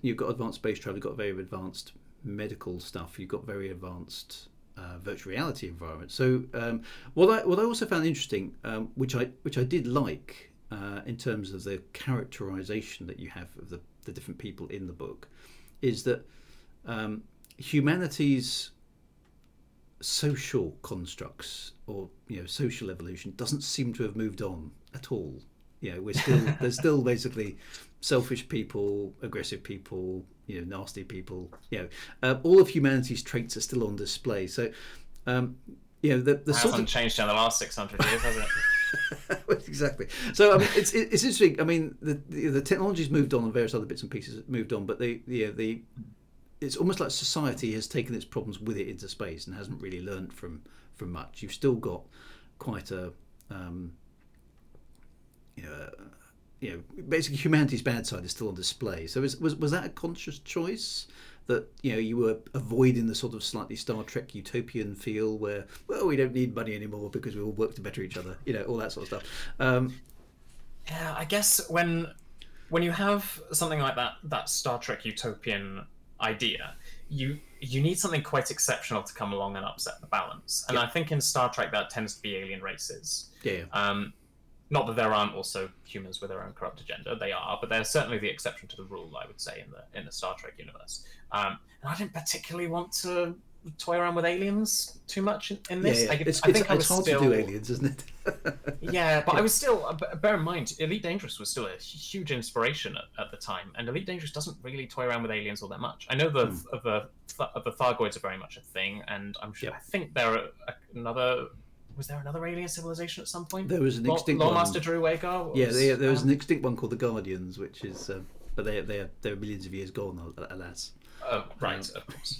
space travel, you've got very advanced medical stuff, you've got very advanced virtual reality environment. So what I also found interesting, which I did like in terms of the characterization that you have of the different people in the book, is that humanity's social constructs or social evolution doesn't seem to have moved on at all. There's still basically selfish people, aggressive people, nasty people. All of humanity's traits are still on display. So, the hasn't changed in the last 600 years, has it? Exactly. So, I mean, it's interesting. I mean, the technology's moved on, and various other bits and pieces have moved on, but it's almost like society has taken its problems with it into space and hasn't really learnt from much. You've still got quite a basically humanity's bad side is still on display. So was that a conscious choice that you were avoiding the sort of slightly Star Trek utopian feel where, well, we don't need money anymore because we all work to better each other, all that sort of stuff? Yeah, I guess when you have something like that Star Trek utopian idea, you need something quite exceptional to come along and upset the balance. And I think in Star Trek that tends to be alien races. Yeah. Not that there aren't also humans with their own corrupt agenda. They are, but they're certainly the exception to the rule, I would say, in the Star Trek universe. And I didn't particularly want to toy around with aliens too much in this. Yeah. It's hard to do aliens, isn't it? Yeah, but I was still. Bear in mind, Elite Dangerous was still a huge inspiration at the time, and Elite Dangerous doesn't really toy around with aliens all that much. I know the Thargoids are very much a thing, and I'm sure. I think there are another. Was there another alien civilization at some point? There was an extinct one. Lawmaster Drew Wagar? Yeah, there was an extinct one called the Guardians, which is, but they're millions of years gone, alas. Right, of course.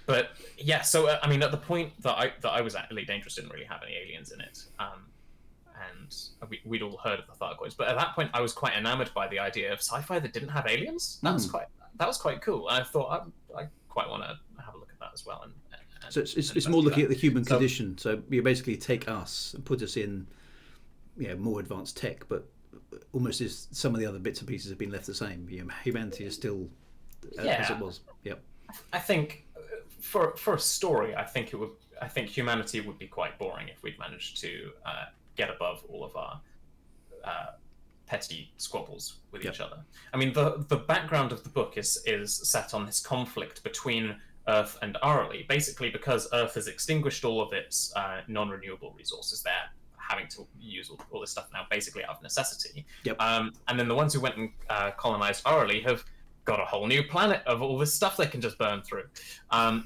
But yeah, so I mean, at the point that I was at, Elite Dangerous didn't really have any aliens in it, and we'd all heard of the Thargoids. But at that point, I was quite enamored by the idea of sci-fi that didn't have aliens. That was quite cool. And I thought I quite want to have a look at that as well. So it's more looking at the human condition. So you basically take us and put us in, more advanced tech, but almost as some of the other bits and pieces have been left the same. Humanity is still as it was. Yep. I think for a story, I think humanity would be quite boring if we'd managed to get above all of our petty squabbles with each other. I mean, the background of the book is set on this conflict between Earth and R.L.E. basically because Earth has extinguished all of its non-renewable resources. They're having to use all this stuff now basically out of necessity. Yep. And then the ones who went and colonized R.L.E. have got a whole new planet of all this stuff they can just burn through. Earth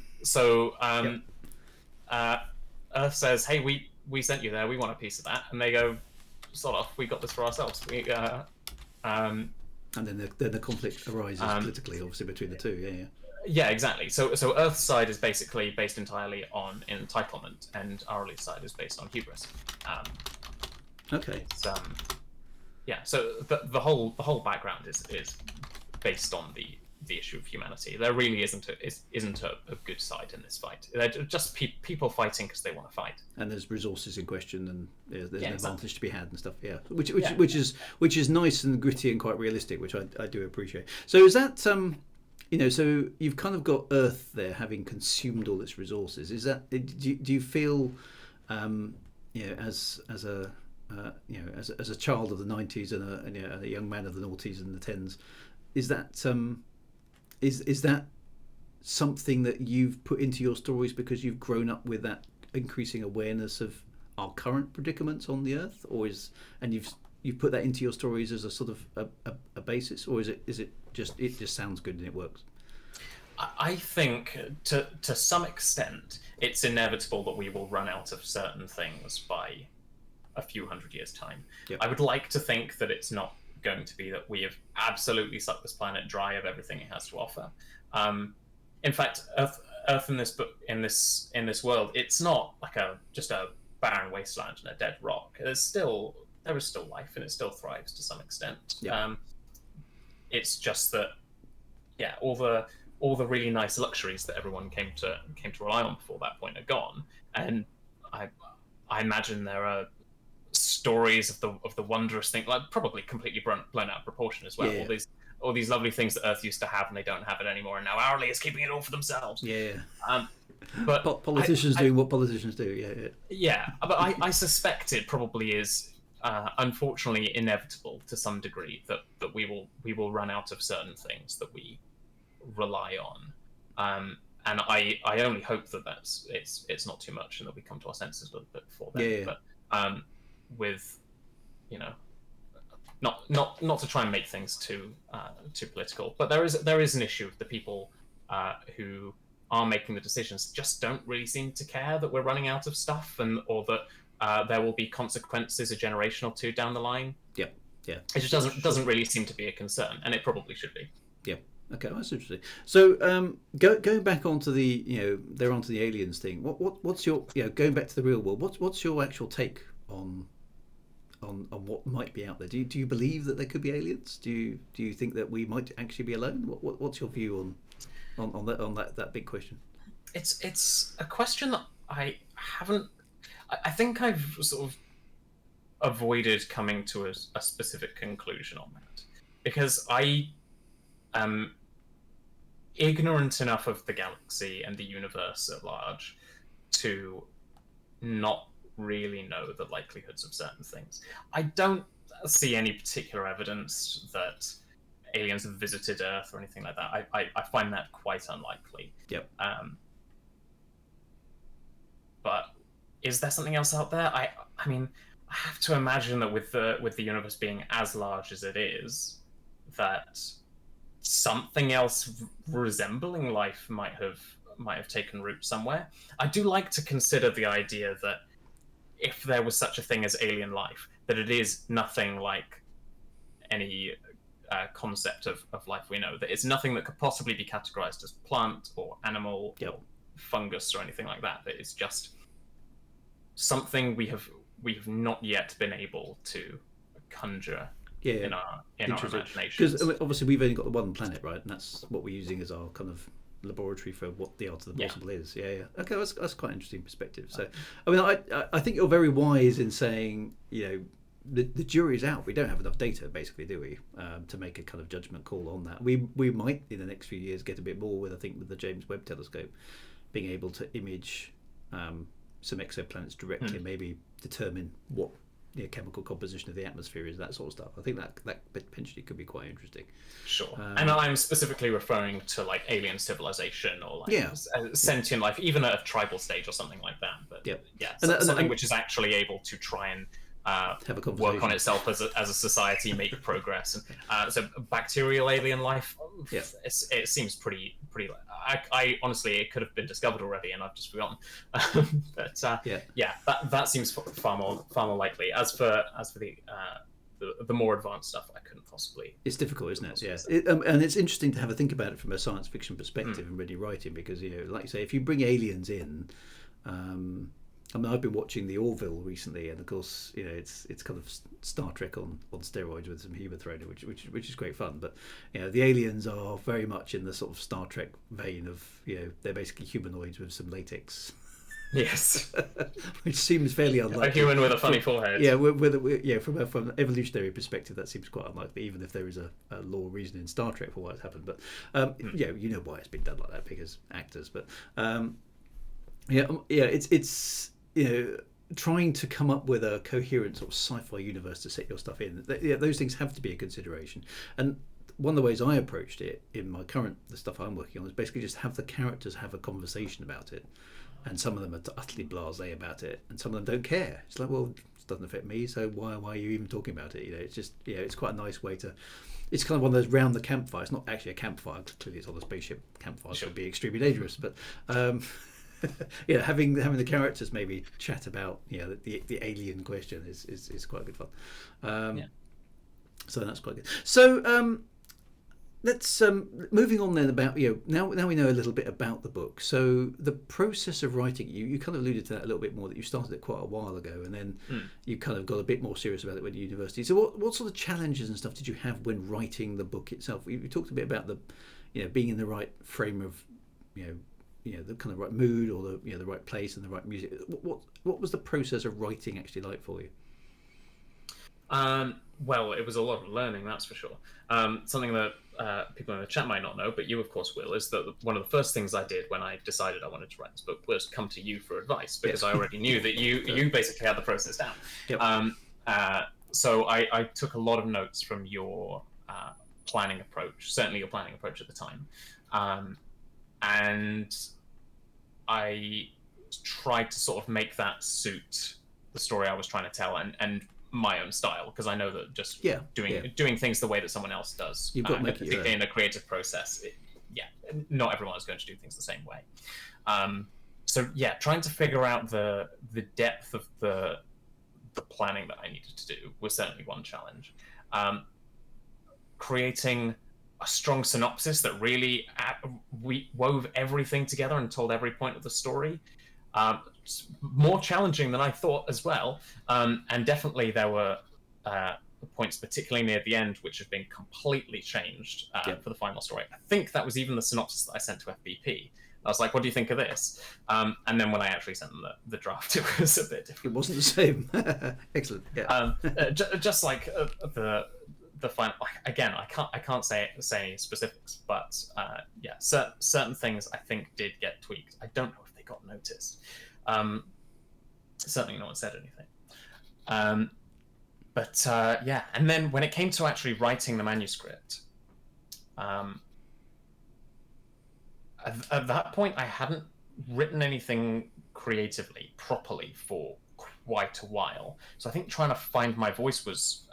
says, hey, we sent you there, we want a piece of that. And they go, sort of, we got this for ourselves. And then the conflict arises politically, obviously, between the two. Yeah. Yeah, exactly. So Earth's side is basically based entirely on entitlement, and R.L.E.'s side is based on hubris. Okay. So the whole background is based on the issue of humanity. There really isn't a good side in this fight. They're just people fighting because they want to fight. And there's resources in question, and there's an advantage to be had and stuff. Yeah, which is nice and gritty and quite realistic, which I do appreciate. So is that so you've kind of got Earth there having consumed all its resources. Is that do you feel as a child of the 90s and a young man of the noughties and the 10s, is that something that you've put into your stories because you've grown up with that increasing awareness of our current predicaments on the Earth, and you've put that into your stories as a sort of a basis, or is it just sounds good and it works? I think to some extent it's inevitable that we will run out of certain things by a few hundred years' time. Yep. I would like to think that it's not going to be that we have absolutely sucked this planet dry of everything it has to offer. In fact, Earth in this book, in this world, it's not like just a barren wasteland and a dead rock. There is still life, and it still thrives to some extent. Yep. It's just that, yeah, all the really nice luxuries that everyone came to rely on before that point are gone, and I imagine there are stories of the wondrous thing, like probably completely blown out of proportion as well. Yeah. All these lovely things that Earth used to have, and they don't have it anymore, and now M.A.B.L.E is keeping it all for themselves. Yeah. But politicians doing what politicians do. Yeah. Yeah, but I suspect it probably is, unfortunately, inevitable to some degree that we will run out of certain things that we rely on. And I only hope that it's not too much, and that we come to our senses a little bit before then. Yeah. But with, not to try and make things too political, but there is an issue with the people who are making the decisions just don't really seem to care that we're running out of stuff, or that there will be consequences a generation or two down the line. Yeah. It just doesn't really seem to be a concern, and it probably should be. Yeah. Okay, well, that's interesting. So, going back onto the they're onto the aliens thing. What's your going back to the real world? What's your actual take on what might be out there? Do you believe that there could be aliens? Do you think that we might actually be alone? What's your view on that big question? It's a question that I haven't. I think I've sort of avoided coming to a specific conclusion on that, because I am ignorant enough of the galaxy and the universe at large to not really know the likelihoods of certain things. I don't see any particular evidence that aliens have visited Earth or anything like that. I find that quite unlikely. Yep. But is there something else out there? I mean, I have to imagine that with the universe being as large as it is, that something else resembling life might have taken root somewhere. I do like to consider the idea that if there was such a thing as alien life, that it is nothing like any concept of life we know, that it's nothing that could possibly be categorized as plant or animal or fungus or anything like that. That it's just something we have not yet been able to conjure in our imagination. Because obviously we've only got the one planet, right? And that's what we're using as our kind of laboratory for what the art of the possible is. Yeah. Okay, that's quite an interesting perspective. So, I mean, I think you're very wise in saying, the jury's out. We don't have enough data, basically, do we, to make a kind of judgment call on that. We might in the next few years get a bit more with the James Webb telescope being able to image some exoplanets directly, and maybe determine what chemical composition of the atmosphere is, that sort of stuff. I think that potentially could be quite interesting. Sure. And I'm specifically referring to like alien civilization or like sentient life, even at a tribal stage or something like that. But something which is actually able to try and have a work on itself as a society, make progress. And so bacterial alien life, it seems pretty. I honestly, it could have been discovered already, and I've just forgotten. But that seems far more likely. As for the more advanced stuff, I couldn't possibly. It's difficult, isn't it? Yeah, and it's interesting to have a think about it from a science fiction perspective and really writing, because like you say, if you bring aliens in. I mean, I've been watching the Orville recently, and of course, it's kind of Star Trek on steroids with some humour thrown in, which is great fun. But the aliens are very much in the sort of Star Trek vein of they're basically humanoids with some latex. Yes, which seems fairly unlikely. A human with a funny forehead. Yeah, from an evolutionary perspective, that seems quite unlikely, even if there is a law of reason in Star Trek for why it's happened. But you know why it's been done like that, because actors. But it's trying to come up with a coherent sort of sci-fi universe to set your stuff in. Those things have to be a consideration. And one of the ways I approached it in the stuff I'm working on, is basically just have the characters have a conversation about it. And some of them are utterly blasé about it, and some of them don't care. It's like, well, doesn't affect me. So why are you even talking about it? It's just it's quite a nice way to. It's kind of one of those round the campfire. It's not actually a campfire. Clearly, it's on a spaceship. Campfires would be extremely dangerous, but. Having the characters maybe chat about the alien question is quite good fun. So that's quite good. So let's moving on then about now we know a little bit about the book. So the process of writing, you kind of alluded to that a little bit more, that you started it quite a while ago, and then you kind of got a bit more serious about it when university. So what sort of challenges and stuff did you have when writing the book itself? You talked a bit about the being in the right frame of the kind of right mood, or the right place and the right music. What was the process of writing actually like for you? Well, it was a lot of learning, that's for sure. Something that people in the chat might not know, but you of course will, is that one of the first things I did when I decided I wanted to write this book was come to you for advice, because I already knew that you basically had the process down. Yep. So I took a lot of notes from your planning approach, certainly your planning approach at the time. And I tried to sort of make that suit the story I was trying to tell, and my own style, because I know that just doing things the way that someone else does, you've got to make particularly in a creative process, not everyone is going to do things the same way. So trying to figure out the depth of the planning that I needed to do was certainly one challenge. Creating a strong synopsis that really we wove everything together and told every point of the story. More challenging than I thought as well. And definitely there were points, particularly near the end, which have been completely changed for the final story. I think that was even the synopsis that I sent to FBP. I was like, what do you think of this? And then when I actually sent them the draft, it was a bit different. It wasn't the same. Excellent. Yeah. Just like the final. Again, I can't say any specifics, but certain things I think did get tweaked. I don't know if they got noticed. Certainly no one said anything. And then when it came to actually writing the manuscript, at that point I hadn't written anything creatively properly for quite a while. So I think trying to find my voice was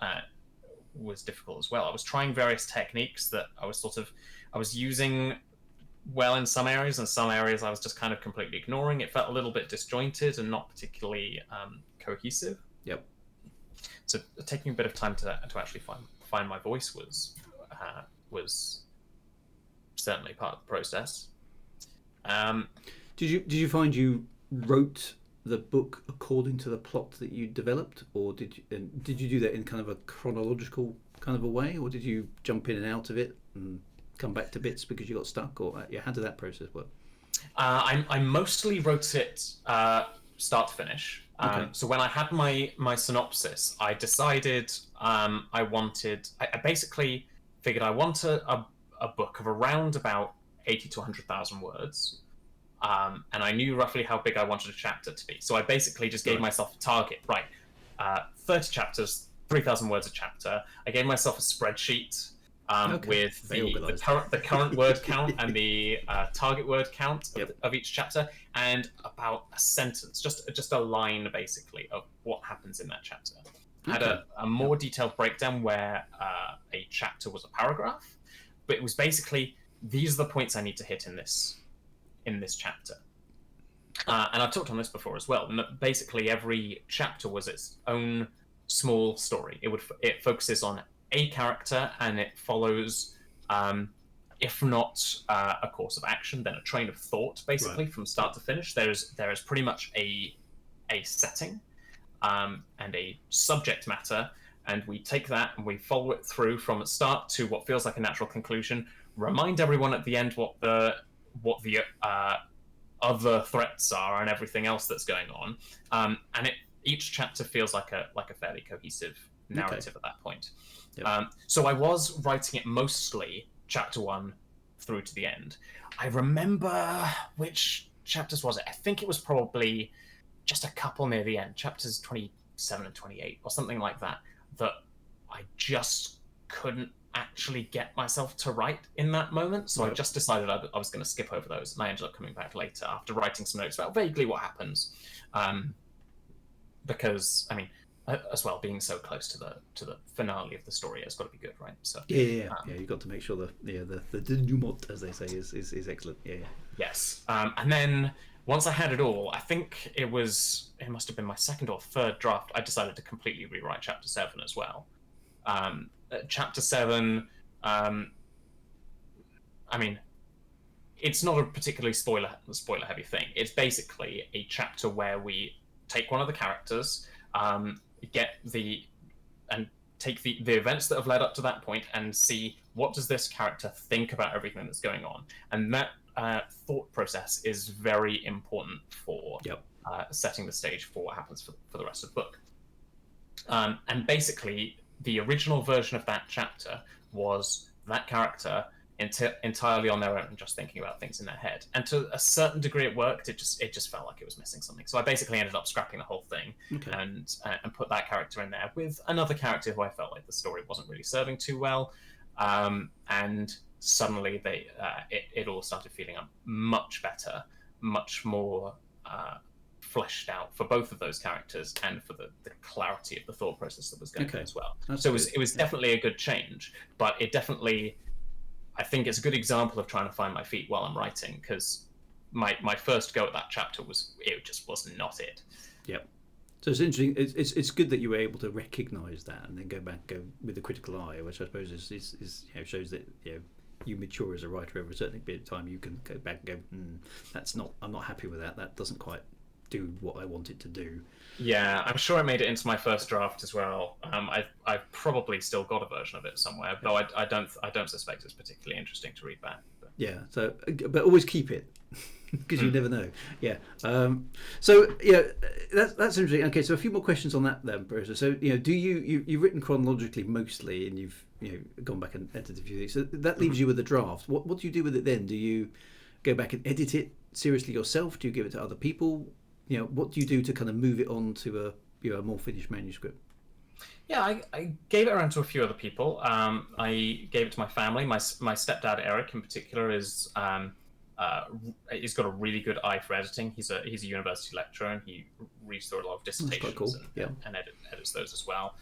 difficult as well. I was trying various techniques that I was using well in some areas, and some areas I was just kind of completely ignoring. It felt a little bit disjointed and not particularly cohesive. Yep. So taking a bit of time to actually find my voice was certainly part of the process. Did you find you wrote the book according to the plot that you developed, or did you do that in kind of a chronological kind of a way, or did you jump in and out of it and come back to bits because you got stuck, or how did that process work? I mostly wrote it start to finish. Okay. So when I had my synopsis, I decided I basically figured I want a book of around about 80 to 100,000 words. And I knew roughly how big I wanted a chapter to be. So I basically just gave myself a target, 30 chapters, 3,000 words a chapter. I gave myself a spreadsheet with the current word count and the target word count of each chapter, and about a sentence, just a line basically of what happens in that chapter. I had a more detailed breakdown where a chapter was a paragraph, but it was basically, these are the points I need to hit in this chapter. And I've talked on this before as well. Basically, every chapter was its own small story. It focuses on a character, and it follows, if not a course of action, then a train of thought, basically, from start to finish. There is pretty much a setting and a subject matter, and we take that and we follow it through from its start to what feels like a natural conclusion. Remind everyone at the end what the other threats are and everything else that's going on, and each chapter feels like a fairly cohesive narrative at that point. Yep. So I was writing it mostly chapter 1 through to the end. I remember which chapters was it. I think it was probably just a couple near the end, chapters 27 and 28 or something like that, that I just couldn't actually get myself to write in that moment. So I just decided I was going to skip over those, and I ended up coming back later after writing some notes about vaguely what happens. Because, I mean, as well, being so close to the finale of the story, it's got to be good, right? So Yeah. You've got to make sure the denouement, as they say, is excellent. Yeah. yes, and then once I had it all, I think it must have been my second or third draft. I decided to completely rewrite Chapter 7 as well. Chapter 7, I mean, it's not a particularly spoiler heavy thing. It's basically a chapter where we take one of the characters, get the and take the events that have led up to that point and see what does this character think about everything that's going on, and that thought process is very important for setting the stage for what happens for the rest of the book. And basically, the original version of that chapter was that character entirely on their own, just thinking about things in their head. And to a certain degree, it worked. It just felt like it was missing something. So I basically ended up scrapping the whole thing and put that character in there with another character who I felt like the story wasn't really serving too well. And suddenly it all started feeling much better, much more fleshed out for both of those characters and for the clarity of the thought process that was going on as well. So it was definitely a good change, but it definitely, I think it's a good example of trying to find my feet while I'm writing, because my first go at that chapter just was not it. Yep. So it's interesting. It's good that you were able to recognise that and then go with a critical eye, which I suppose is shows that you mature as a writer over a certain period of time. You can go back and go, I'm not happy with that. That doesn't quite do what I want it to do. Yeah, I'm sure I made it into my first draft as well. I've probably still got a version of it somewhere, though I don't suspect it's particularly interesting to read back. But. Yeah. So, but always keep it because you never know. Yeah. So yeah, that's interesting. Okay, so a few more questions on that then, Professor. So do you've written chronologically mostly, and you've gone back and edited a few things. So that leaves you with a draft. What do you do with it then? Do you go back and edit it seriously yourself? Do you give it to other people? What do you do to kind of move it on to a more finished manuscript? Yeah, I gave it around to a few other people. I gave it to my family. My stepdad Eric, in particular, he's got a really good eye for editing. He's a university lecturer, and he reads through a lot of dissertations and edits those as well.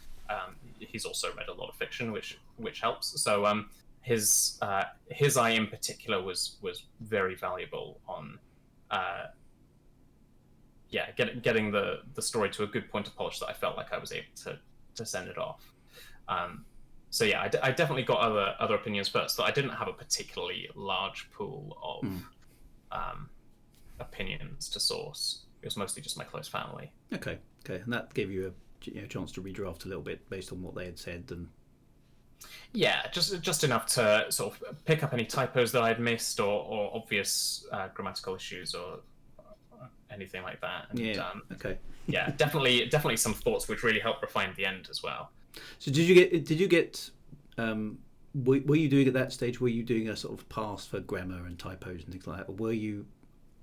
He's also read a lot of fiction, which helps. So his eye in particular was very valuable on. Getting the story to a good point of polish that I felt like I was able to send it off. So yeah, I definitely got other opinions first, but I didn't have a particularly large pool of opinions to source. It was mostly just my close family. Okay, and that gave you a chance to redraft a little bit based on what they had said and. Yeah, just enough to sort of pick up any typos that I'd missed or obvious grammatical issues or anything like that. And, okay. Yeah, definitely some thoughts which really helped refine the end as well. So did you get were you doing at that stage, were you doing a sort of pass for grammar and typos and things like that, or were you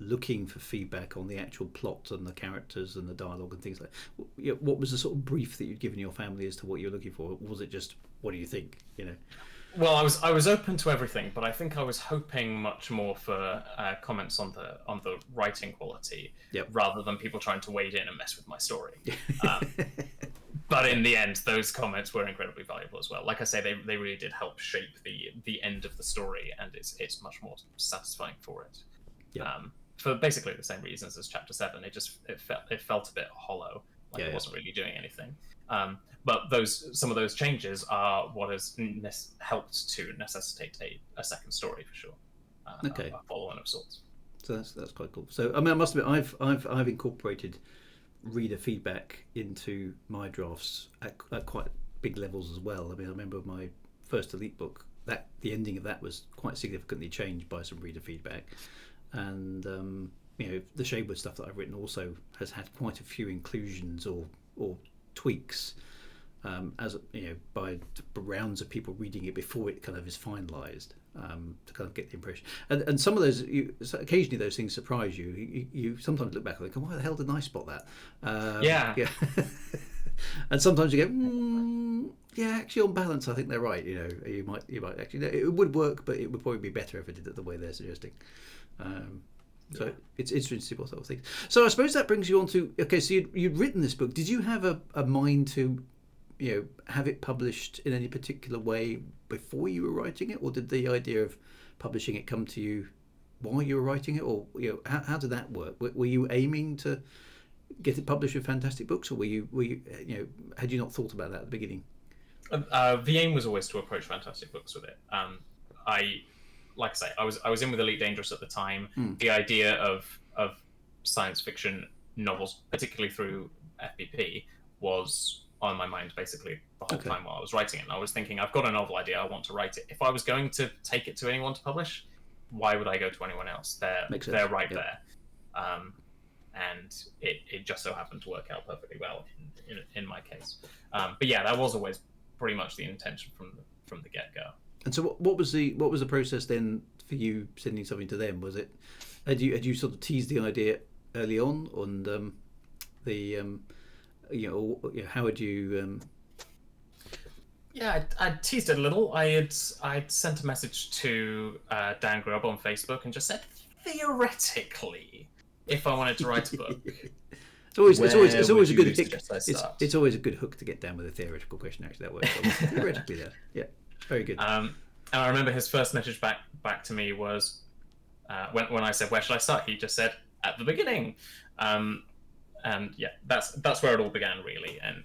looking for feedback on the actual plot and the characters and the dialogue and things like that? What was the sort of brief that you'd given your family as to what you were looking for? Or was it just, what do you think? Well, I was open to everything, but I think I was hoping much more for comments on the writing quality, rather than people trying to wade in and mess with my story. But in the end, those comments were incredibly valuable as well. Like I say, they really did help shape the end of the story, and it's much more satisfying for it. For basically the same reasons as Chapter 7, it felt a bit hollow, like it wasn't really doing anything. But some of those changes are what has helped to necessitate a second story for sure. A follow-on of sorts. So that's quite cool. So I mean, I must admit, I've incorporated reader feedback into my drafts at quite big levels as well. I mean, I remember my first Elite book, that the ending of that was quite significantly changed by some reader feedback, and the Shadewood stuff that I've written also has had quite a few inclusions or tweaks, as by rounds of people reading it before it kind of is finalised, to kind of get the impression. And some of those, occasionally those things surprise you. You sometimes look back and think, why the hell didn't I spot that? Yeah. And sometimes you go, actually on balance, I think they're right. You might actually, it would work, but it would probably be better if it did it the way they're suggesting. So it's interesting to see what sort of things. So I suppose that brings you on to, okay, so you'd written this book. Did you have a mind to, have it published in any particular way before you were writing it, or did the idea of publishing it come to you while you were writing it, or how did that work? Were you aiming to get it published with Fantastic Books, or were you had you not thought about that at the beginning? The aim was always to approach Fantastic Books with it. Like I say, I was in with Elite Dangerous at the time. The idea of science fiction novels, particularly through FBP, was on my mind basically the whole time while I was writing it. And I was thinking, I've got a novel idea, I want to write it. If I was going to take it to anyone to publish, why would I go to anyone else? They're right there. And it just so happened to work out perfectly well in my case. But yeah, that was always pretty much the intention from the get-go. And so what was the process then for you sending something to them? Was it had you sort of teased the idea early on how would you Yeah, I teased it a little. I'd sent a message to Dan Grubb on Facebook and just said, theoretically, if I wanted to write a book. It's always a good hook. It's always a good hook to get down with a theoretical question. Actually, that works. Theoretically, there. Yeah, very good. And I remember his first message back to me was when I said, "Where should I start?" He just said, "At the beginning." And yeah, that's where it all began really. And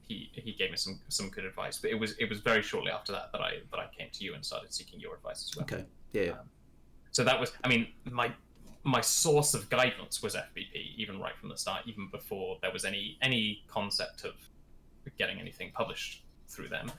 he gave me some good advice. But it was very shortly after that I came to you and started seeking your advice as well. Okay. Yeah. So that was, I mean, my source of guidance was FBP, even right from the start, even before there was any concept of getting anything published through them.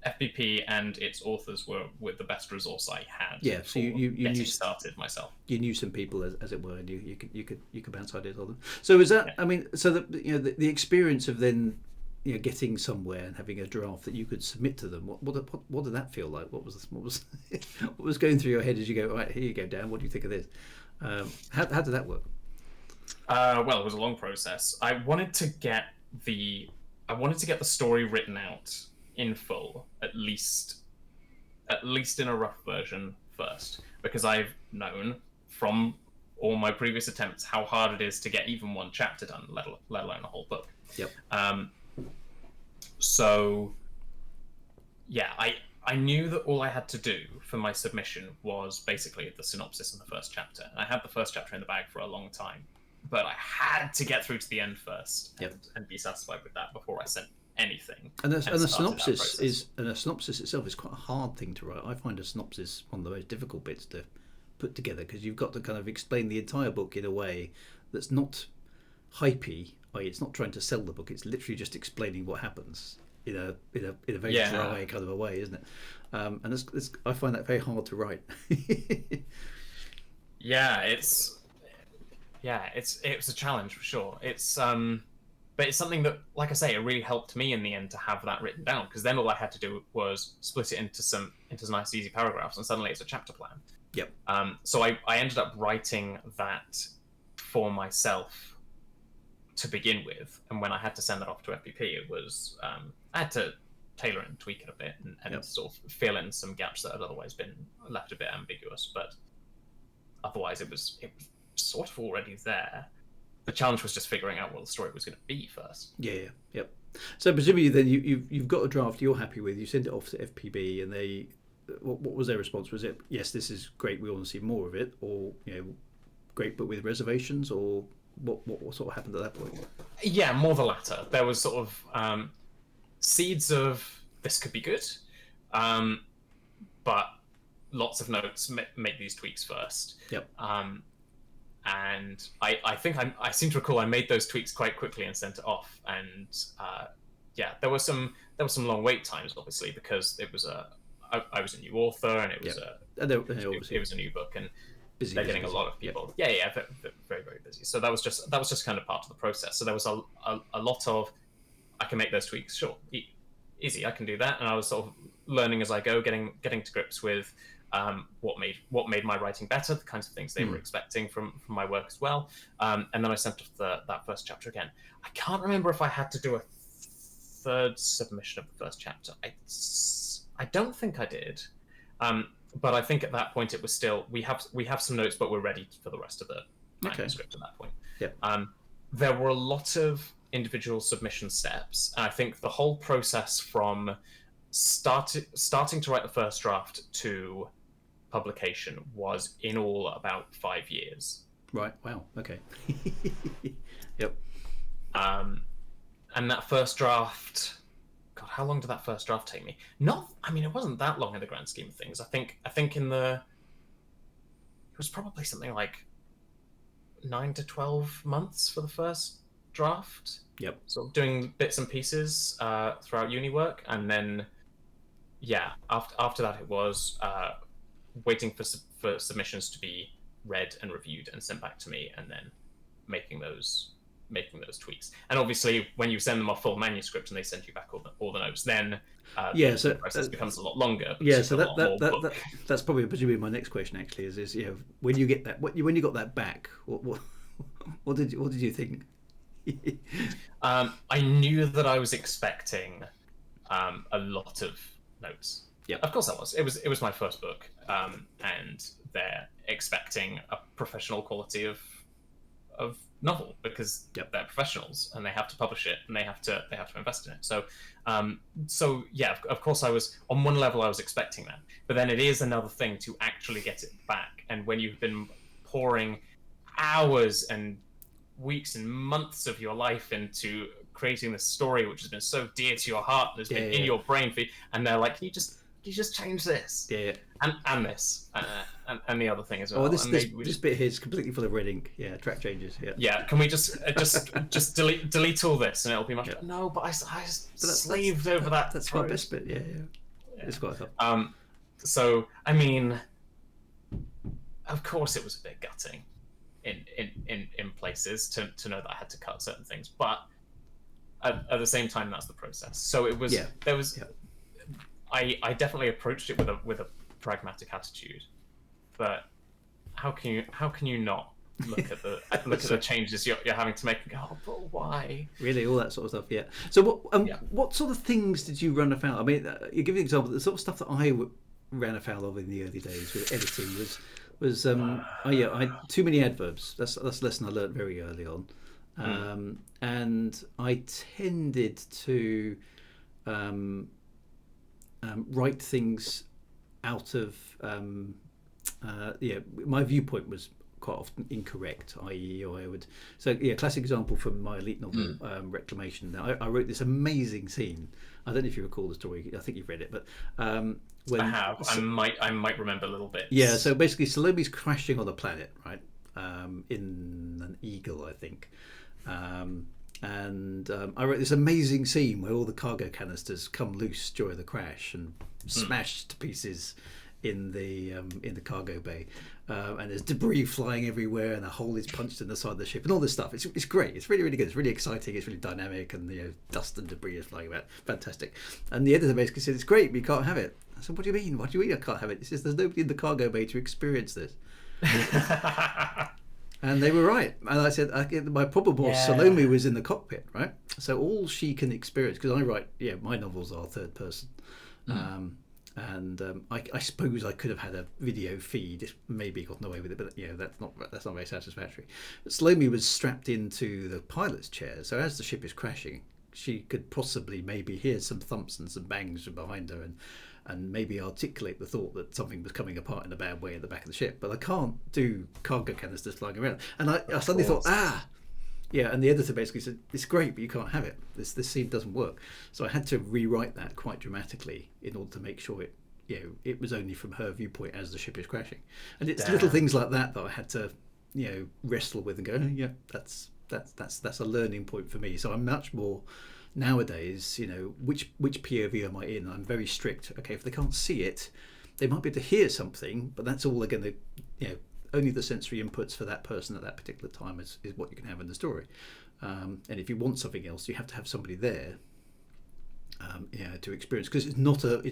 FBP and its authors were the best resource I had. Yeah, so you getting started myself. You knew some people as it were, and you could bounce ideas on them. So is that? Yeah. I mean, so the experience of then getting somewhere and having a draft that you could submit to them. What did that feel like? What was going through your head as you go? Right, here you go, Dan. What do you think of this? How did that work? Well, it was a long process. I wanted to get the story written out in full, at least in a rough version first, because I've known from all my previous attempts how hard it is to get even one chapter done, let alone a whole book. Yep. So yeah, I knew that all I had to do for my submission was basically the synopsis in the first chapter. And I had the first chapter in the bag for a long time, but I had to get through to the end first and be satisfied with that before I sent anything. And the synopsis itself is quite a hard thing to write. I find a synopsis one of the most difficult bits to put together, because you've got to kind of explain the entire book in a way that's not hypey. It's not trying to sell the book. It's literally just explaining what happens in a very dry kind of a way, isn't it? And I find that very hard to write. It's a challenge for sure. But it's something that, like I say, it really helped me in the end to have that written down, because then all I had to do was split it into some nice easy paragraphs, and suddenly it's a chapter plan. Yep. So I ended up writing that for myself to begin with, and when I had to send that off to FBP, it was I had to tailor it and tweak it a bit and sort of fill in some gaps that had otherwise been left a bit ambiguous, but otherwise it was sort of already there. The challenge was just figuring out what the story was going to be first. Yep. So presumably then you've got a draft you're happy with, you send it off to FPB, and they what was their response? Was it, yes, this is great, we want to see more of it, or great but with reservations, or what sort of happened at that point? Yeah, more the latter. There was sort of seeds of this could be good, but lots of notes, make these tweaks first. Yep. And I think I seem to recall I made those tweaks quite quickly and sent it off. And there were some long wait times, obviously, because I was a new author, and it was it was a new book, and they're getting a lot of people. Yeah, very, very busy. So that was just kind of part of the process. So there was a lot of, I can make those tweaks, sure, easy, I can do that. And I was sort of learning as I go, getting to grips with what made my writing better, the kinds of things they were expecting from my work as well. And then I sent off that first chapter again. I can't remember if I had to do a third submission of the first chapter. I don't think I did. But I think at that point it was still we have some notes, but we're ready for the rest of the manuscript at that point. Yeah. There were a lot of individual submission steps. And I think the whole process from starting to write the first draft to publication was in all about 5 years. Right. Wow. Okay. Yep. And that first draft, God, how long did that first draft take me? It wasn't that long in the grand scheme of things. I think it was probably something like 9 to 12 months for the first draft. Yep. So doing bits and pieces throughout uni work, and then after that it was waiting for submissions to be read and reviewed and sent back to me, and then making those tweaks. And obviously, when you send them a full manuscript and they send you back all the notes, then the process becomes a lot longer. Yeah, so that's probably presumably my next question. Actually, is when you get that, when you got that back, what did you think? I knew that I was expecting a lot of notes. Yeah, of course I was. It was my first book, and they're expecting a professional quality of novel because they're professionals and they have to publish it and they have to invest in it. So yeah, of course I was, on one level I was expecting that, but then it is another thing to actually get it back. And when you've been pouring hours and weeks and months of your life into creating this story, which has been so dear to your heart and has been in your brain for you, and they're like, can you just change this? And this and the other thing as well. Oh, this bit here is completely full of red ink. Yeah, track changes. Yeah. Can we just delete all this and it'll be much better? No, but I slaved over that. That's my best bit. Yeah. It's quite tough. So I mean, of course it was a bit gutting in places to know that I had to cut certain things, but at the same time that's the process. So it was there was. Yeah. I definitely approached it with a pragmatic attitude, but how can you not look at the changes you're having to make and go, oh, but why? Really, all that sort of stuff. Yeah. So what sort of things did you run afoul? I mean, you give an example. The sort of stuff that I ran afoul of in the early days with editing was I had too many adverbs. That's a lesson I learned very early on, and I tended to write things out of my viewpoint was quite often incorrect, i.e. classic example from my elite novel Reclamation. Now, I wrote this amazing scene. I don't know if you recall the story. I think you've read it, but when I have, I might remember a little bit. Yeah, so basically Salome's crashing on a planet, right, in an eagle, I think. And I wrote this amazing scene where all the cargo canisters come loose during the crash and smash to pieces in the cargo bay, and there's debris flying everywhere, and a hole is punched in the side of the ship, and all this stuff. It's great. It's really, really good. It's really exciting. It's really dynamic, and dust and debris is flying about. Fantastic. And the editor basically said, "It's great, but you can't have it." I said, "What do you mean? What do you mean I can't have it?" He says, "There's nobody in the cargo bay to experience this." And they were right. And I said, my problem was Salome was in the cockpit, right? So all she can experience, because I write, my novels are third person. I suppose I could have had a video feed, maybe gotten away with it, but that's not very satisfactory. But Salome was strapped into the pilot's chair, so as the ship is crashing, she could possibly maybe hear some thumps and some bangs from behind her, and maybe articulate the thought that something was coming apart in a bad way at the back of the ship. But I can't do cargo canisters flying around. And I suddenly thought, and the editor basically said, "It's great, but you can't have it. This scene doesn't work." So I had to rewrite that quite dramatically in order to make sure it was only from her viewpoint as the ship is crashing. And it's little things like that I had to wrestle with and go, that's a learning point for me. So I'm much more nowadays, which POV am I in? I'm very strict. Okay, if they can't see it, they might be able to hear something, but that's all they're going to, only the sensory inputs for that person at that particular time is what you can have in the story. And if you want something else, you have to have somebody there, to experience, because it's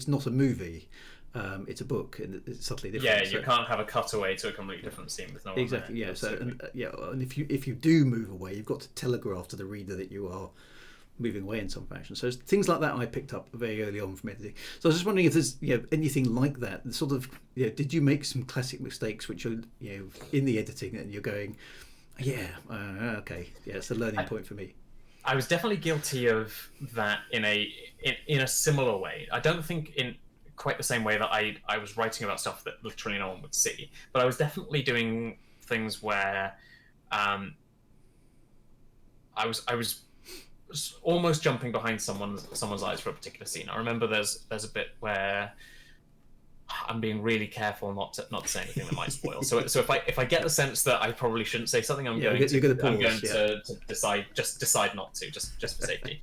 not a movie. It's a book, and it's subtly different. Yeah, you can't have a cutaway to a completely different scene with no one exactly. There. Yeah, so and if you do move away, you've got to telegraph to the reader that you are moving away in some fashion. So things like that I picked up very early on from editing. So I was just wondering if there's anything like that. Sort of, did you make some classic mistakes which are in the editing and you're going, okay, it's a learning point for me. I was definitely guilty of that in a similar way. I don't think in quite the same way that I was writing about stuff that literally no one would see, but I was definitely doing things where I was almost jumping behind someone's eyes for a particular scene. I remember there's a bit where I'm being really careful not to say anything that might spoil. So if I get the sense that I probably shouldn't say something, I'm going to decide not to, just for safety.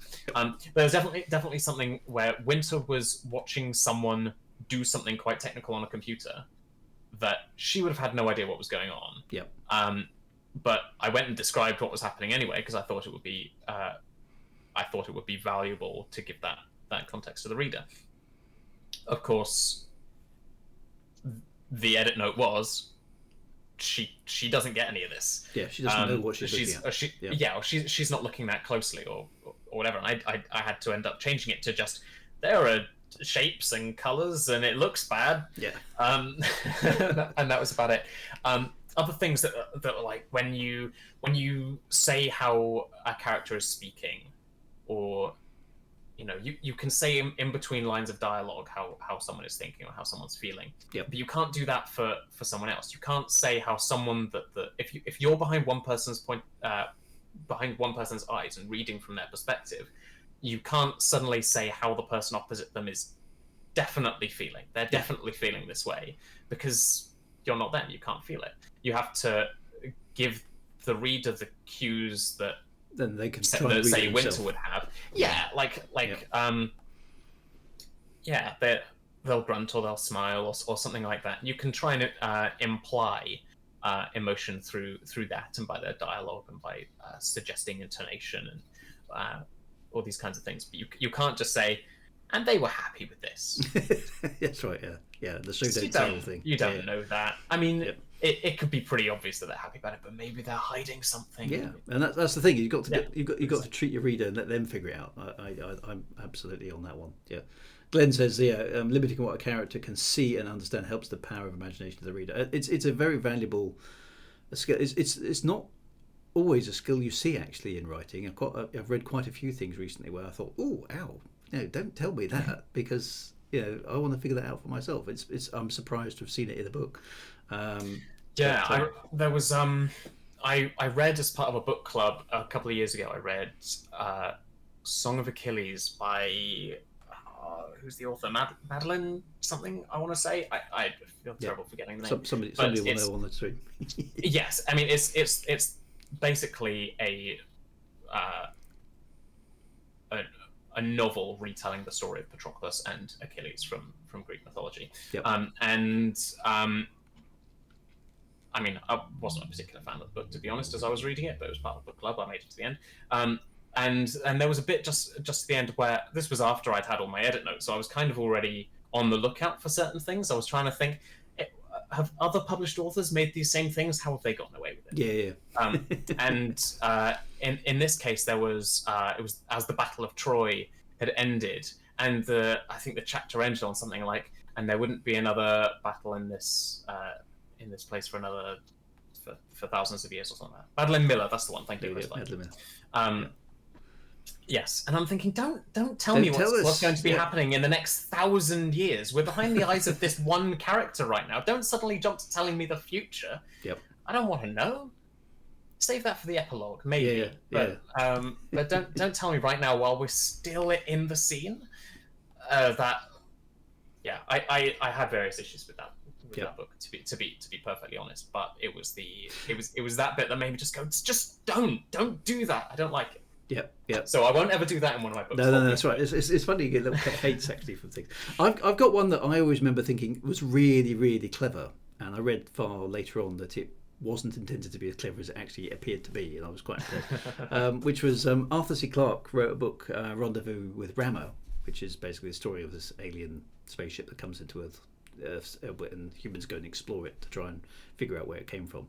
There's definitely something where Winter was watching someone do something quite technical on a computer that she would have had no idea what was going on. Yep. But I went and described what was happening anyway because I thought it would be valuable to give that context to the reader. Of course, the edit note was she doesn't get any of this. Yeah, she doesn't know what she's looking at. She's not looking that closely or whatever. And I had to end up changing it to just there are shapes and colors and it looks bad. Yeah. And that was about it. Other things that are like when you say how a character is speaking, or you can say in between lines of dialogue how someone is thinking or how someone's feeling. Yep. But you can't do that for someone else. You can't say how someone if you're behind one person's eyes and reading from their perspective, you can't suddenly say how the person opposite them is definitely feeling. They're definitely feeling this way because you're not them. You can't feel it. You have to give the reader the cues that then they can say Winter would have. They'll grunt or they'll smile or something like that. You can try and imply emotion through that and by their dialogue and by suggesting intonation and all these kinds of things. But you can't just say, and they were happy with this. That's right. Yeah. The show don't tell thing. You don't know that. I mean. It could be pretty obvious that they're happy about it, but maybe they're hiding something. Yeah, and that's the thing. You've got to treat your reader and let them figure it out. I'm absolutely on that one. Yeah, Glenn says, limiting what a character can see and understand helps the power of imagination of the reader. It's a very valuable skill. It's not always a skill you see actually in writing. I've read quite a few things recently where I thought, oh, ow, don't tell me that because I want to figure that out for myself. I'm surprised to have seen it in a book. There was I read as part of a book club a couple of years ago. I read Song of Achilles by who's the author? Madeline something. I want to say. I feel terrible forgetting the name. Somebody will know on the stream. Yes, I mean it's basically a novel retelling the story of Patroclus and Achilles from Greek mythology. Yep. I mean, I wasn't a particular fan of the book, to be honest, as I was reading it, but it was part of the book club. I made it to the end. And there was a bit just at the end where this was after I'd had all my edit notes, so I was kind of already on the lookout for certain things. I was trying to think, have other published authors made these same things? How have they gotten away with it? Yeah. In this case, it was as the Battle of Troy had ended, and I think the chapter ended on something like, and there wouldn't be another battle in this place for thousands of years or something like that. Madeline Miller, that's the one. Thank you. Madeline Miller. Yes, and I'm thinking, don't tell me what's going to be happening in the next 1,000 years. We're behind the eyes of this one character right now. Don't suddenly jump to telling me the future. Yep. I don't want to know. Save that for the epilogue, maybe. But don't tell me right now while we're still in the scene. I had various issues with that. That book, to be perfectly honest, but it was that bit that made me just go, just don't do that. I don't like it. Yeah. So I won't ever do that in one of my books. No, that's right. It's funny you get little hates actually from things. I've got one that I always remember thinking was really, really clever, and I read far later on that it wasn't intended to be as clever as it actually appeared to be, and I was quite impressed. Which was Arthur C. Clarke wrote a book, Rendezvous with Ramo, which is basically the story of this alien spaceship that comes into Earth, and humans go and explore it to try and figure out where it came from.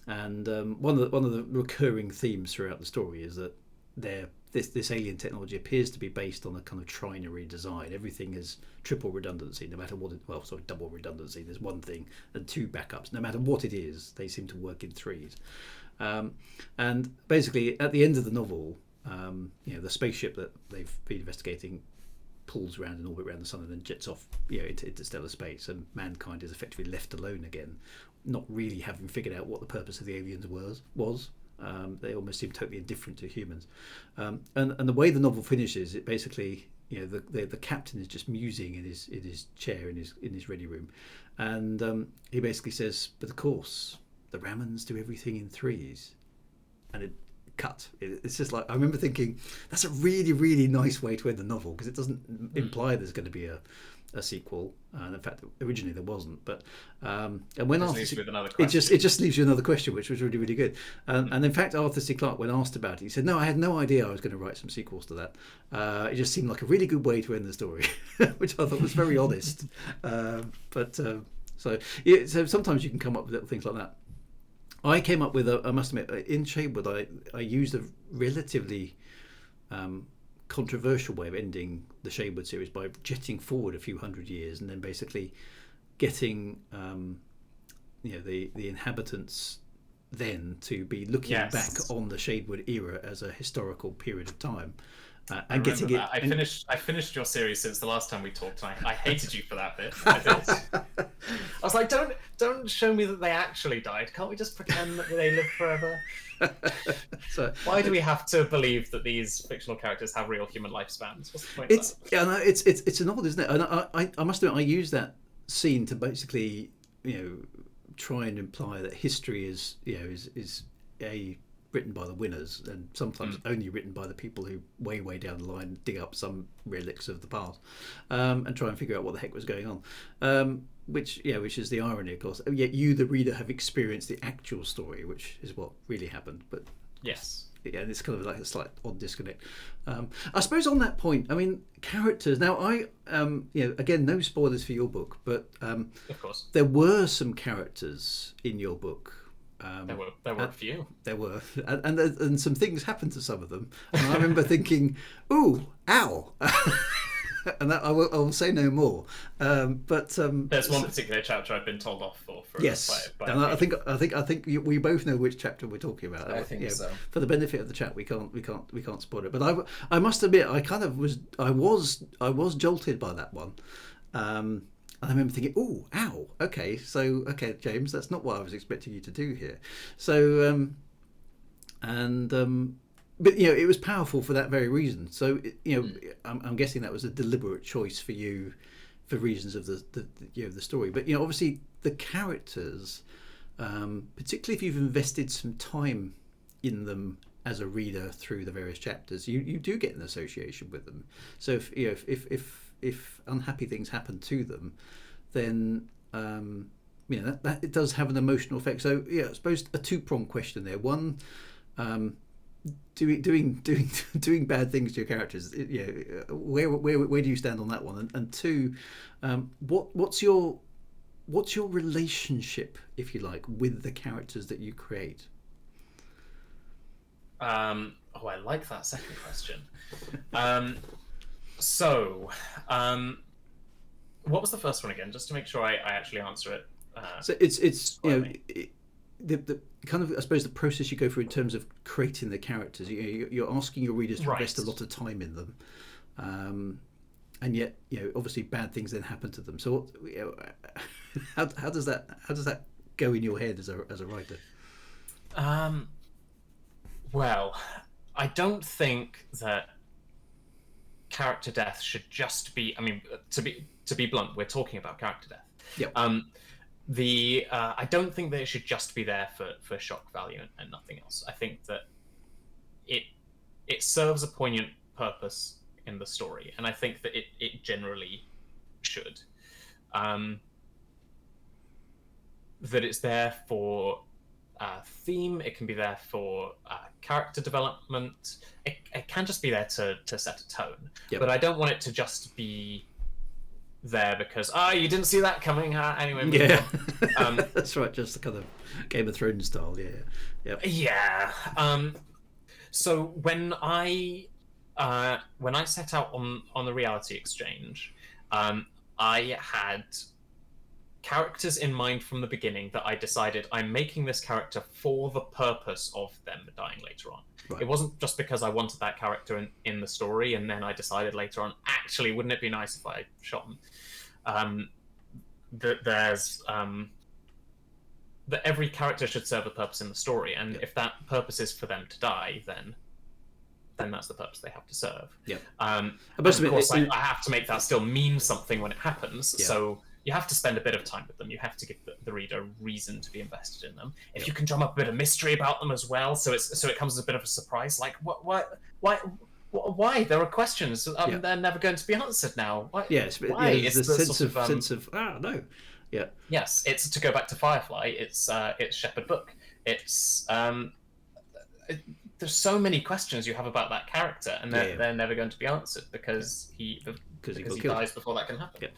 And one of the recurring themes throughout the story is that this alien technology appears to be based on a kind of trinary design. Everything is triple redundancy, no matter what double redundancy. There's one thing and two backups. No matter what it is, they seem to work in threes. And basically, at the end of the novel, the spaceship that they've been investigating pulls around in orbit around the sun and then jets off, into interstellar space, and mankind is effectively left alone again, not really having figured out what the purpose of the aliens was. They almost seem totally indifferent to humans, and the way the novel finishes, it basically, the captain is just musing in his chair in his ready room, and he basically says, "But of course, the Ramans do everything in threes," and it cut. It's just like, I remember thinking, that's a really, really nice way to end the novel, because it doesn't imply there's going to be a sequel, and in fact originally there wasn't, but and when it just leaves you another question, which was really, really good. And in fact, Arthur C. Clarke, when asked about it, he said, "No, I had no idea I was going to write some sequels to that. It just seemed like a really good way to end the story," which I thought was very honest. So sometimes you can come up with little things like that. I came up with I must admit, in Shadewood, I used a relatively controversial way of ending the Shadewood series by jetting forward a few hundred years and then basically getting the inhabitants then to be looking back on the Shadewood era as a historical period of time. And getting it. I finished your series since the last time we talked. And I hated you for that bit. I was like, don't show me that they actually died. Can't we just pretend that they live forever? So why do we have to believe that these fictional characters have real human lifespans? What's the point of that? It's an odd, isn't it? And I must admit, I use that scene to basically try and imply that history is written by the winners, and sometimes only written by the people who way down the line dig up some relics of the past, and try and figure out what the heck was going on, which is the irony, of course. Yet you, the reader, have experienced the actual story, which is what really happened. But yes, and it's kind of like a slight odd disconnect. I suppose on that point, I mean, characters. Now, again, no spoilers for your book, but of course, there were some characters in your book. There were a few. There were, and some things happened to some of them. And I remember thinking, "Ooh, ow!" And that I will say no more. But there's one particular chapter I've been told off for. Yes, and I think we both know which chapter we're talking about. I think so. For the benefit of the chat, we can't spoil it. But I must admit, I was jolted by that one. And I remember thinking, "Oh, ow! Okay, James, that's not what I was expecting you to do here." So, but it was powerful for that very reason. So, I'm guessing that was a deliberate choice for you, for reasons of the story. But obviously the characters, particularly if you've invested some time in them as a reader through the various chapters, you do get an association with them. So if unhappy things happen to them, then that it does have an emotional effect. So I suppose a two-pronged question there. One, doing bad things to your characters. Where do you stand on that one? And two, what's your relationship, if you like, with the characters that you create? I like that second question. What was the first one again? Just to make sure I actually answer it. So it's the kind of, I suppose, the process you go through in terms of creating the characters. You're asking your readers to invest a lot of time in them, and yet obviously bad things then happen to them. So how does that go in your head as a writer? Well, I don't think that character death should just be. I mean, to be blunt, we're talking about character death. Yep. I don't think that it should just be there for shock value and nothing else. I think that it serves a poignant purpose in the story, and I think that it generally should. That it's there for theme. It can be there for character development. It can just be there to set a tone. Yep. But I don't want it to just be there because you didn't see that coming. Anyway. Yeah, that's right. Just the kind of Game of Thrones style. Yeah. Yeah. So when I set out on the reality exchange, I had characters in mind from the beginning that I decided I'm making this character for the purpose of them dying later on. Right. It wasn't just because I wanted that character in the story, and then I decided later on, actually, wouldn't it be nice if I shot them? There's that every character should serve a purpose in the story, and if that purpose is for them to die, then that's the purpose they have to serve. Yeah. And of course, I have to make that still mean something when it happens. Yeah. So you have to spend a bit of time with them. You have to give the reader a reason to be invested in them. If you can drum up a bit of mystery about them as well, so it comes as a bit of a surprise. Like why? There are questions. They're never going to be answered now. Why? Yes, but why? it's the sense sort of no. Yeah. Yes, it's to go back to Firefly. It's Shepherd Book. It's there's so many questions you have about that character, and they're never going to be answered because he dies before that can happen. Yeah.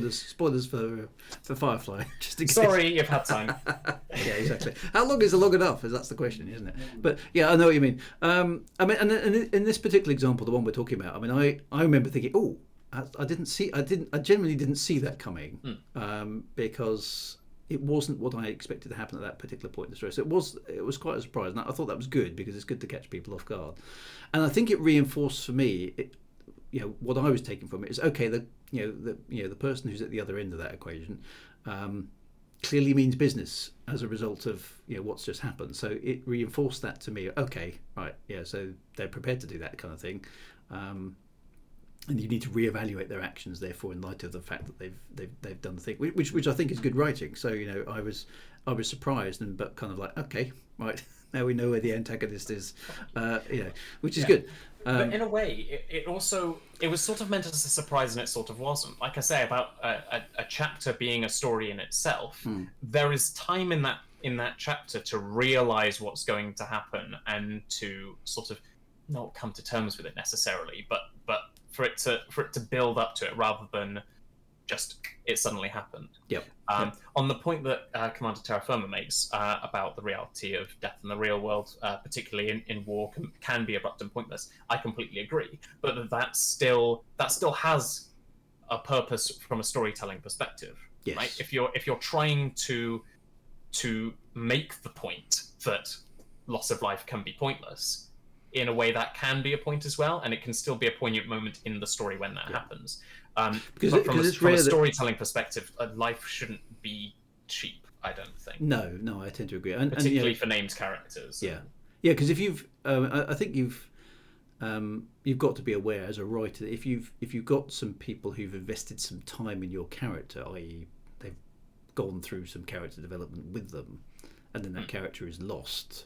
Spoilers for Firefly. Just in case. Sorry, you've had time. Yeah, exactly. How long is long enough? That's the question, isn't it? But yeah, I know what you mean. I mean, and in this particular example, the one we're talking about, I mean, I remember thinking, oh, I generally didn't see that coming, because it wasn't what I expected to happen at that particular point in the story. So it was quite a surprise, and I thought that was good because it's good to catch people off guard. And I think it reinforced for me, what I was taking from it is okay. The person who's at the other end of that equation clearly means business as a result of what's just happened. So it reinforced that to me. Okay, right, yeah. So they're prepared to do that kind of thing. And you need to reevaluate their actions, therefore, in light of the fact that they've done the thing, which I think is good writing. So I was surprised, but kind of like, okay, right, now we know where the antagonist is, which is good. But in a way, it was sort of meant as a surprise, and it sort of wasn't. Like I say about a chapter being a story in itself, there is time in that chapter to realize what's going to happen and to sort of not come to terms with it necessarily, but for it to build up to it rather than just it suddenly happened. Yep. On the point that Commander Terra Firma makes about the reality of death in the real world, particularly in war, can be abrupt and pointless. I completely agree, but that still has a purpose from a storytelling perspective. Yes. Right? If you're trying to make the point that loss of life can be pointless, in a way that can be a point as well, and it can still be a poignant moment in the for when that happens. But from a storytelling perspective, life shouldn't be cheap, I don't think. No, I tend to agree. Particularly for named characters. Yeah, because if you've, I think you've got to be aware as a writer, if you've got some people who've invested some time in your character, i.e. they've gone through some character development with them, and then that character is lost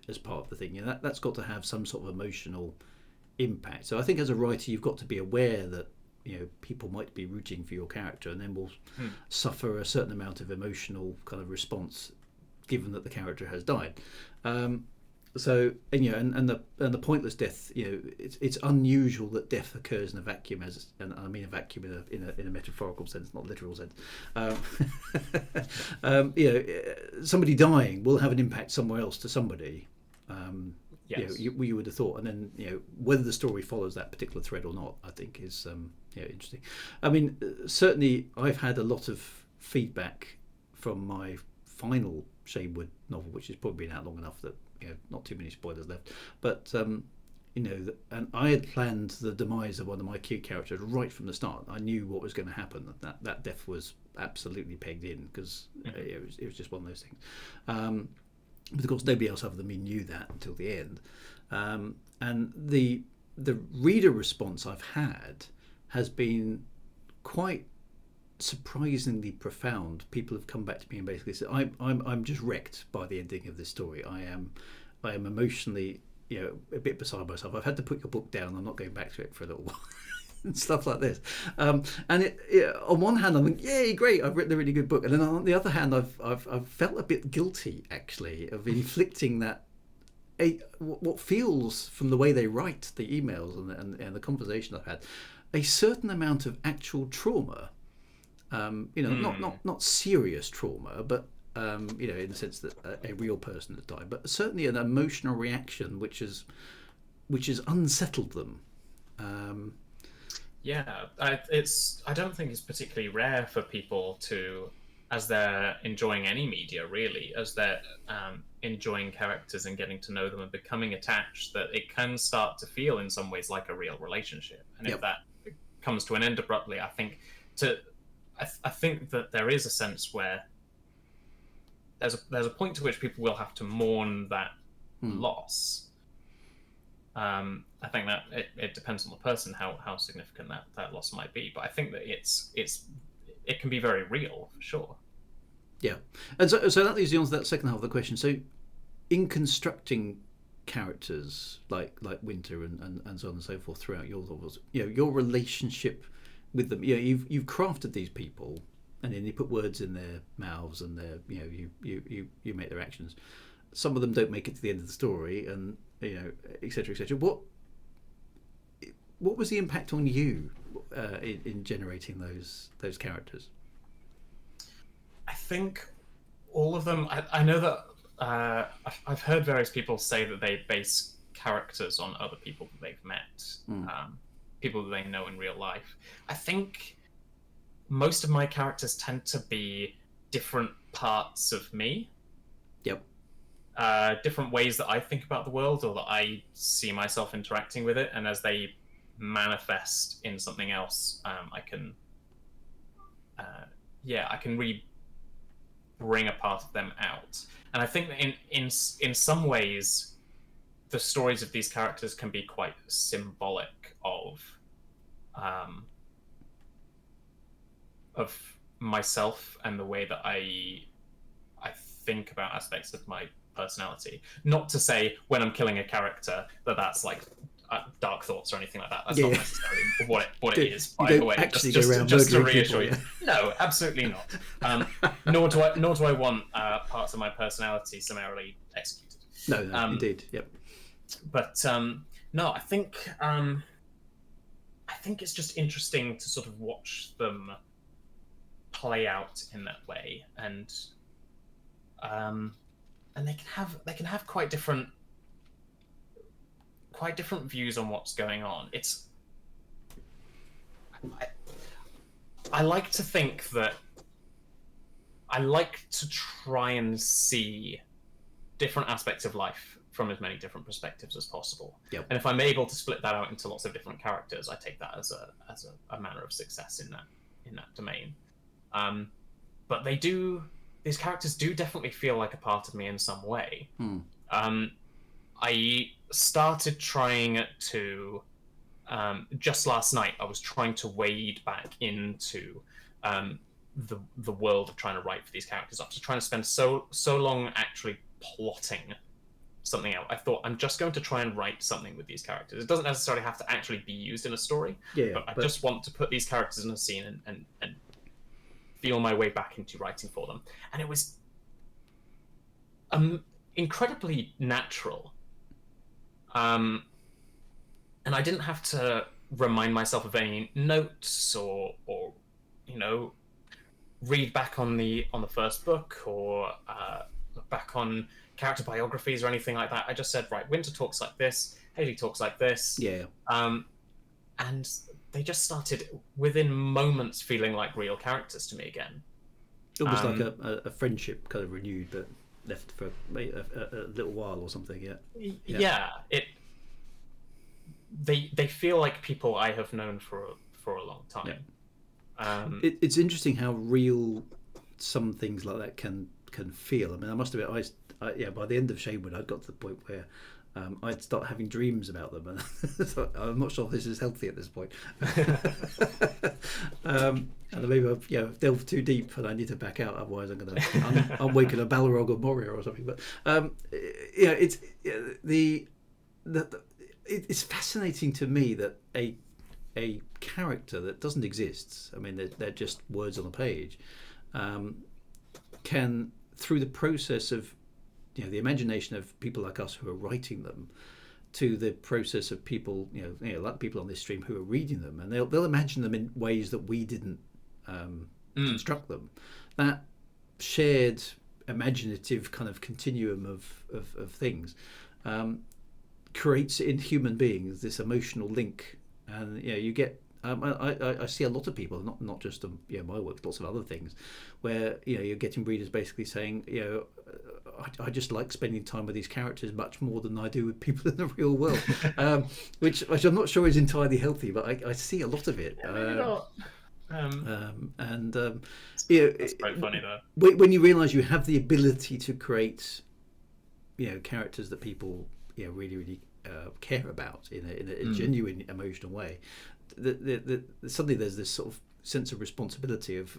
as part of the thing, that's got to have some sort of emotional impact. So I think as a writer, you've got to be aware that people might be rooting for your character, and then will suffer a certain amount of emotional kind of response, given that the character has died. So and the pointless death, it's unusual that death occurs in a vacuum, and I mean a vacuum in a metaphorical sense, not literal sense. Somebody dying will have an impact somewhere else to somebody. Yes. You would have thought, and then whether the story follows that particular thread or not, I think is interesting. I mean, certainly I've had a lot of feedback from my final Shanewood novel, which has probably been out long enough that not too many spoilers left, but and I had planned the demise of one of my key characters right from the start. I knew what was going to happen. That death was absolutely pegged in because it was just one of those things. But of course, nobody else other than me knew that until the end. And the reader response I've had has been quite surprisingly profound. People have come back to me and basically said, "I'm just wrecked by the ending of this story. I am emotionally, a bit beside myself. I've had to put your book down. I'm not going back to it for a little while." And stuff like this, and on one hand I'm like, yay, great, I've written a really good book, and then on the other hand I've felt a bit guilty actually of inflicting that what feels, from the way they write the emails and the conversation I've had, a certain amount of actual trauma, not serious trauma, but in the sense that a real person has died, but certainly an emotional reaction which has unsettled them. I don't think it's particularly rare for people to, as they're enjoying any media really, as they're enjoying characters and getting to know them and becoming attached, that it can start to feel in some ways like a real relationship. And if that comes to an end abruptly, I think that there is a sense where there's a point to which people will have to mourn that loss. I think that it depends on the person how significant that loss might be, but I think that it can be very real for sure. Yeah, and so that leads you on to that second half of the question. So, in constructing characters like Winter and so on and so forth throughout your novels, your relationship with them, you've crafted these people, and then you put words in their mouths, and their you make their actions. Some of them don't make it to the end of the story, and etc. etc. What was the impact on you in generating those characters? I think all of them. I know that I've heard various people say that they base characters on other people that they've met, people that they know in real life. I think most of my characters tend to be different parts of me. Yep. Different ways that I think about the world, or that I see myself interacting with it, and as they manifest in something else, I can really bring a part of them out. And I think that in some ways, the stories of these characters can be quite symbolic of myself and the way that I think about aspects of my personality. Not to say when I'm killing a character that's like dark thoughts or anything like that. That's not necessarily what it is. By the way, just to reassure you, no, absolutely not. Nor do I want parts of my personality summarily executed. No, indeed, yep. But no, I think it's just interesting to sort of watch them play out in that way, and they can have quite different views on what's going on. I like to think that I like to try and see different aspects of life from as many different perspectives as possible. Yep. And if I'm able to split that out into lots of different characters, I take that as a manner of success in that domain. But these characters do definitely feel like a part of me in some way. I started trying to just last night. I was trying to wade back into the world of trying to write for these characters. After trying to spend so long actually plotting something out, I thought I'm just going to try and write something with these characters. It doesn't necessarily have to actually be used in a story, but I just want to put these characters in a scene and feel my way back into writing for them. And it was incredibly natural. And I didn't have to remind myself of any notes or read back on the first book, or look back on character biographies or anything like that. I just said, right, Winter talks like this, Haley talks like this. Yeah. And they just started within moments feeling like real characters to me again. Almost like a friendship kind of renewed, but left for a little while or something. Yeah. They feel like people I have known for a long time. Yeah. It's interesting how real some things like that can feel. I mean, I must admit, by the end of Shanewood, I'd got to the point where I'd start having dreams about them, and so I'm not sure if this is healthy at this point. And maybe I've delved too deep, and I need to back out. Otherwise, I'm going to awaken a Balrog or Moria or something. But it's fascinating to me that a character that doesn't exist. I mean, they're just words on a page. Can, through the process of the imagination of people like us who are writing them, to the process of people, like people on this stream who are reading them, and they'll imagine them in ways that we didn't construct them. That shared imaginative kind of continuum of things, creates in human beings this emotional link, and you get. I see a lot of people, not just my work, lots of other things, where you're getting readers basically saying, I just like spending time with these characters much more than I do with people in the real world, which I'm not sure is entirely healthy, but I see a lot of it. Maybe not. That's quite funny though. When you realise you have the ability to create, characters that people really care about in a genuine emotional way, suddenly there's this sort of sense of responsibility of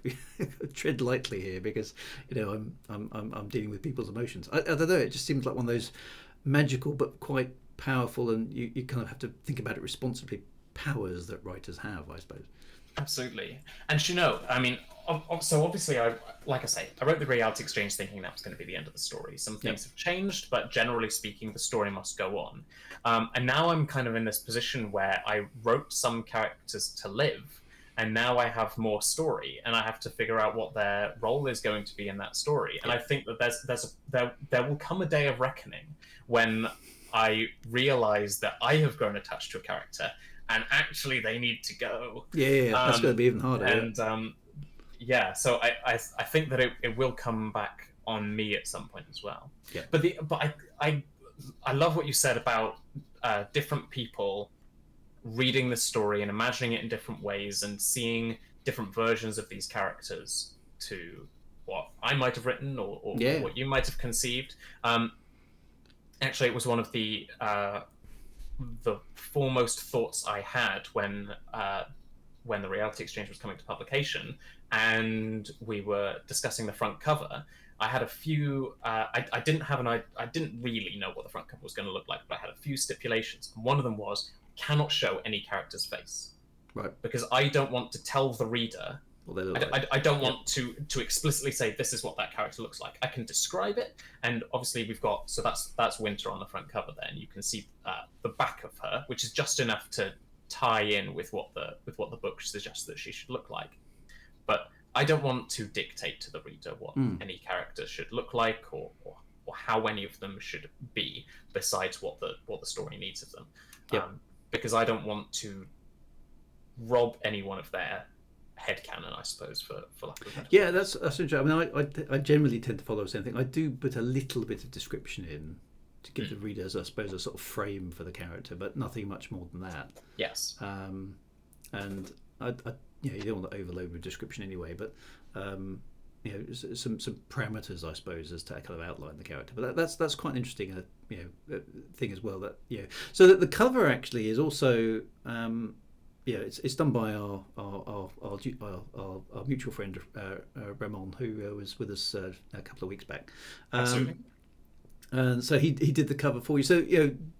tread lightly here, because I'm dealing with people's emotions. I don't know, it just seems like one of those magical but quite powerful, and you kind of have to think about it responsibly, powers that writers have, I suppose. Absolutely. And I mean, so obviously, I wrote the reality exchange thinking that was going to be the end of the story. Some things have changed, but generally speaking, the story must go on. And now I'm kind of in this position where I wrote some characters to live, and now I have more story, and I have to figure out what their role is going to be in that story. And I think that there will come a day of reckoning when I realize that I have grown attached to a character, and actually they need to go. That's going to be even harder. And so I think that it will come back on me at some point as well. But I love what you said about different people reading the story and imagining it in different ways and seeing different versions of these characters to what I might have written or what you might have conceived. Actually, it was one of the foremost thoughts I had when the reality exchange was coming to publication, and we were discussing the front cover. I had a few. I didn't really know what the front cover was going to look like, but I had a few stipulations. And one of them was cannot show any character's face, right? Because I don't want to tell the reader. I don't want to explicitly say this is what that character looks like. I can describe it, and obviously we've got that's Winter on the front cover there, and you can see the back of her, which is just enough to tie in with what the book suggests that she should look like. But I don't want to dictate to the reader what any character should look like or how any of them should be, besides what the story needs of them. Because I don't want to rob anyone of their headcanon, I suppose, for lack of a better word. That's interesting. I mean, I generally tend to follow the same thing. I do put a little bit of description in to give the readers, I suppose, a sort of frame for the character, but nothing much more than that. Yes. And I you don't want to overload with description anyway, but some parameters, I suppose, as to kind of outline the character. But that's quite an interesting thing as well. That so that the cover actually is also. It's done by our mutual friend Ramon, who was with us a couple of weeks back. Absolutely. And so he did the cover for you. So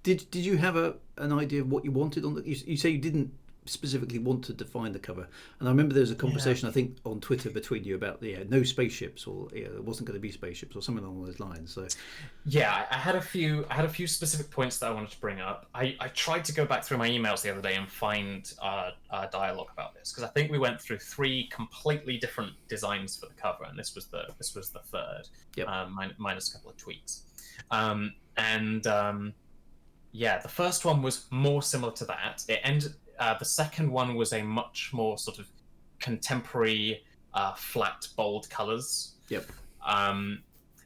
did you have an idea of what you wanted on the? You say you didn't specifically want to define the cover, and I remember there was a conversation I think on Twitter between you about no spaceships, or there wasn't going to be spaceships or something along those lines. So I had a few specific points that I wanted to bring up. I tried to go back through my emails the other day and find our dialogue about this, because I think we went through 3 completely different designs for the cover, and this was the third, minus a couple of tweaks. The first one was more similar to that. It ended. The second one was a much more sort of contemporary, flat, bold colours.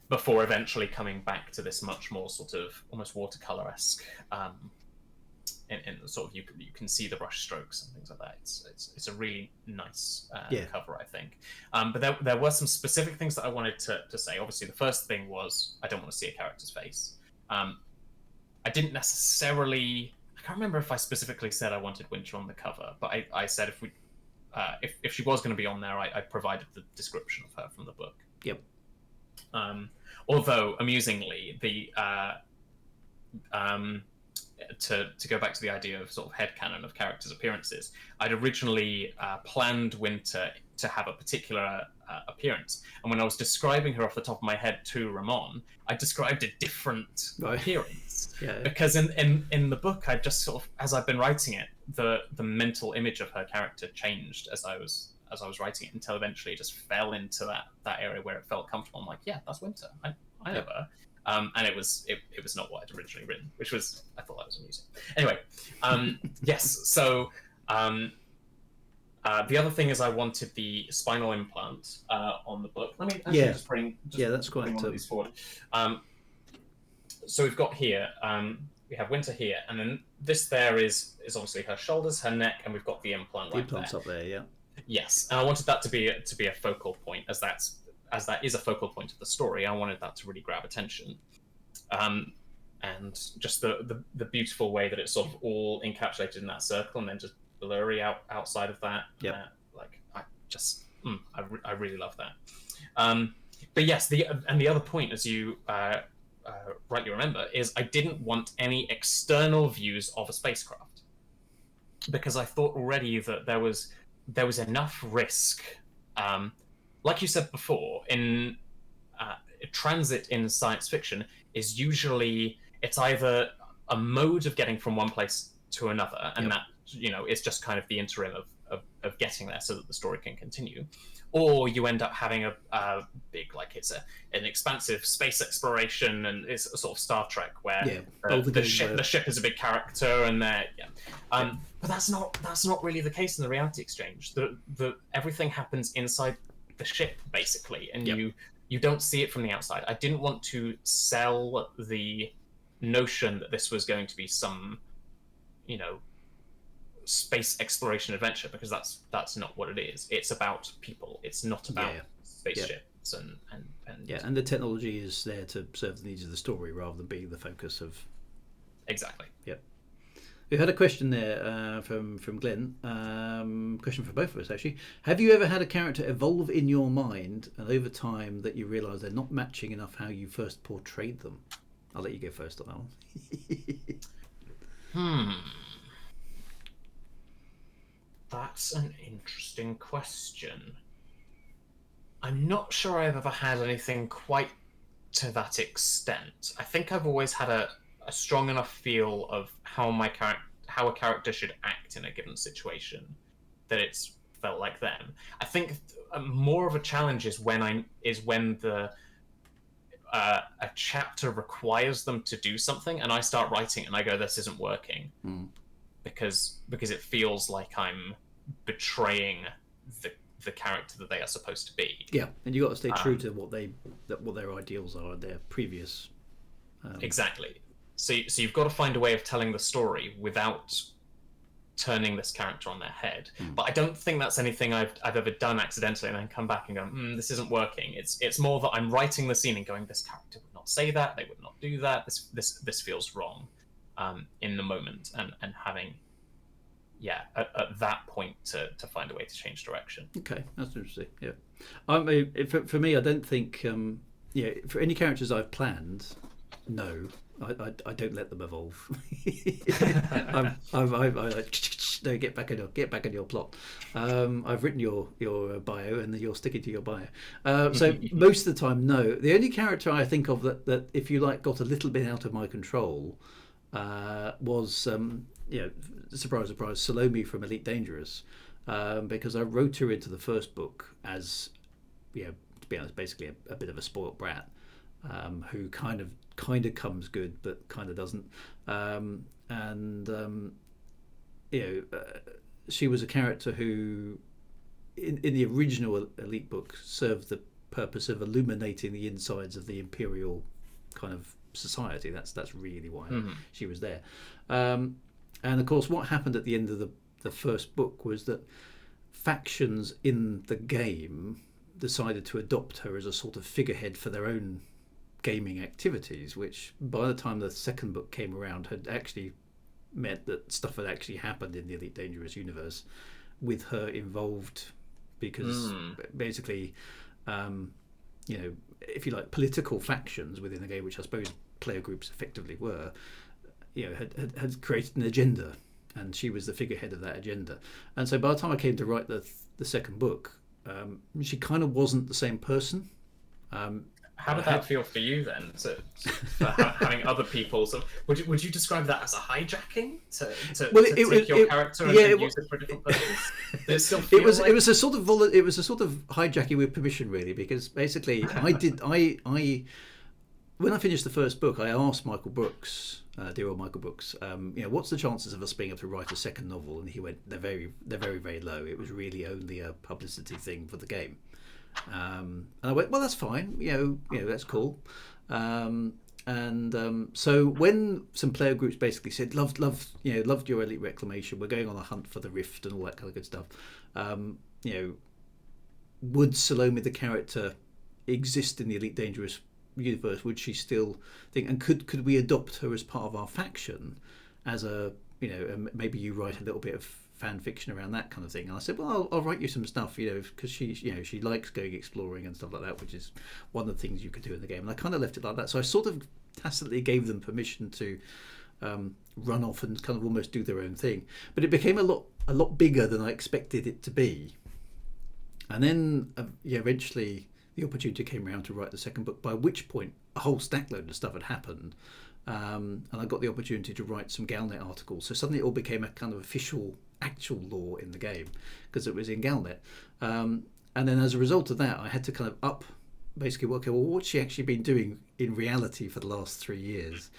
Before eventually coming back to this much more sort of almost watercolour-esque. In sort of you can see the brush strokes and things like that. It's a really nice cover, I think. But there were some specific things that I wanted to say. Obviously, the first thing was I don't want to see a character's face. I didn't necessarily. I can't remember if I specifically said I wanted Winter on the cover, but I said if she was going to be on there, I provided the description of her from the book. Although amusingly, to go back to the idea of sort of headcanon of characters' appearances, I'd originally planned Winter to have a particular appearance, and when I was describing her off the top of my head to Ramon, I described a different appearance. Because in the book, I just sort of, as I've been writing it, the mental image of her character changed as I was as I was writing it, until eventually it just fell into that area where it felt comfortable. I'm like, yeah, that's winter. I know her. And it was not what I'd originally written, which was, I thought that was amusing. Anyway, yes. So the other thing is I wanted the spinal implant on the book. Let me actually just bring that's quite one of these forward. So we've got here. We have Winter here, and then this there is obviously her shoulders, her neck, and we've got the implant right there. The implant's up there, yeah. Yes, and I wanted that to be a focal point, as that is a focal point of the story. I wanted that to really grab attention, and just the beautiful way that it's sort of all encapsulated in that circle, and then just blurry outside of that. Yeah, I really love that. But yes, the other point, as you rightly remember, is I didn't want any external views of a spacecraft, because I thought already that there was enough risk. Like you said before, in transit in science fiction is usually, it's either a mode of getting from one place to another, and that it's just kind of the interim of getting there so that the story can continue, or you end up having a big, like, it's an expansive space exploration, and it's a sort of Star Trek where the ship is a big character, and but that's not really the case in the Reality Exchange. The everything happens inside the ship basically, and you don't see it from the outside. I didn't want to sell the notion that this was going to be some space exploration adventure, because that's not what it is. It's about people. It's not about spaceships and and the technology is there to serve the needs of the story rather than being the focus of. Exactly. Yep. We had a question there from Glenn. Question for both of us, actually. Have you ever had a character evolve in your mind, and over time that you realise they're not matching enough how you first portrayed them? I'll let you go first on that one. That's an interesting question. I'm not sure I've ever had anything quite to that extent. I think I've always had a strong enough feel of how a character should act in a given situation that it's felt like them. I think more of a challenge is when the a chapter requires them to do something, and I start writing and I go, this isn't working, because it feels like I'm betraying the character that they are supposed to be. Yeah, and you got to stay true to what their ideals are, their previous. Exactly. So you've got to find a way of telling the story without turning this character on their head. But I don't think that's anything I've ever done accidentally and then come back and go, this isn't working. It's more that I'm writing the scene and going, this character would not say that, they would not do that, this feels wrong in the moment, and having at that point to find a way to change direction. Okay, that's interesting. Yeah, I mean, for me, I don't think for any characters I've planned, no, I don't let them evolve. I'm like, no, get back on your plot. I've written your bio, and you're sticking to your bio. So most of the time, no. The only character I think of that if you like got a little bit out of my control was surprise, surprise, Salome from Elite Dangerous, because I wrote her into the first book as, to be honest, basically a bit of a spoilt brat, who kind of comes good but kind of doesn't, she was a character who, in the original Elite book, served the purpose of illuminating the insides of the Imperial kind of society. That's really why she was there. And of course, what happened at the end of the first book was that factions in the game decided to adopt her as a sort of figurehead for their own gaming activities, which by the time the second book came around had actually meant that stuff had actually happened in the Elite Dangerous universe with her involved, because basically, if you like, political factions within the game, which I suppose player groups effectively were, had created an agenda, and she was the figurehead of that agenda. And so by the time I came to write the second book, she kind of wasn't the same person. How did that feel for you then? For having other people, so would you describe that as a hijacking to take your character and use it for a different purpose? Did it still feel it was a sort of hijacking with permission, really, because basically when I finished the first book, I asked Michael Brooks, dear old Michael Brooks, what's the chances of us being able to write a second novel? And he went, they're very, very low. It was really only a publicity thing for the game. And I went, well, that's fine. That's cool. So when some player groups basically said, loved your Elite Reclamation, we're going on a hunt for the Rift and all that kind of good stuff. Would Salome the character exist in the Elite Dangerous universe? Would she still think, and could we adopt her as part of our faction as maybe you write a little bit of fan fiction around that kind of thing? And I said, well, I'll write you some stuff, because she likes going exploring and stuff like that, which is one of the things you could do in the game. And I kind of left it like that. So I sort of tacitly gave them permission to run off and kind of almost do their own thing. But it became a lot bigger than I expected it to be. And then eventually the opportunity came around to write the second book, by which point a whole stack load of stuff had happened. And I got the opportunity to write some Galnet articles. So suddenly it all became a kind of actual lore in the game, because it was in Galnet. And then as a result of that, I had to kind of up basically, what's she actually been doing in reality for the last 3 years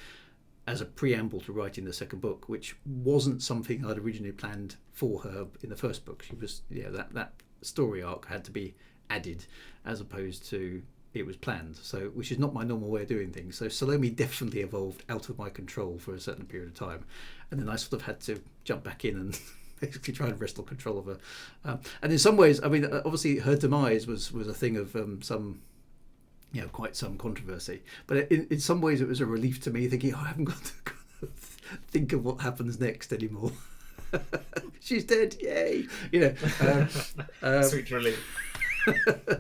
as a preamble to writing the second book, which wasn't something I'd originally planned for her in the first book. She was, that story arc had to be added as opposed to it was planned, so which is not my normal way of doing things. So Salome definitely evolved out of my control for a certain period of time, and then I sort of had to jump back in and basically try and wrestle control of her. And in some ways, I mean, obviously her demise was a thing of some quite some controversy, but in some ways it was a relief to me, thinking, I haven't got to think of what happens next anymore. She's dead, yay! Sweet relief.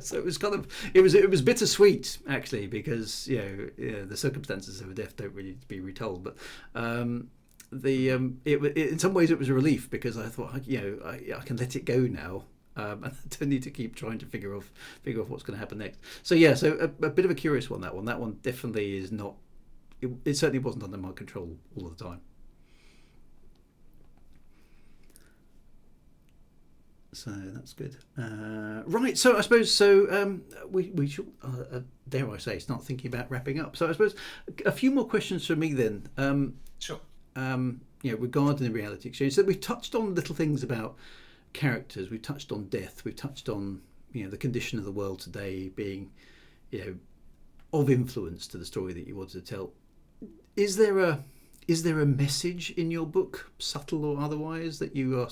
So it was kind of it was bittersweet, actually, because the circumstances of her death don't really be retold, but in some ways it was a relief, because I thought I can let it go now. I don't need to keep trying to figure off what's going to happen next. So a bit of a curious one, that one definitely is not, it certainly wasn't under my control all the time. So that's good. Right, so I suppose we should, dare I say, start thinking about wrapping up. So I suppose a few more questions from me then. Sure. Regarding the reality exchange. So we've touched on little things about characters. We've touched on death. We've touched on the condition of the world today being of influence to the story that you wanted to tell. Is there a message in your book, subtle or otherwise, that you are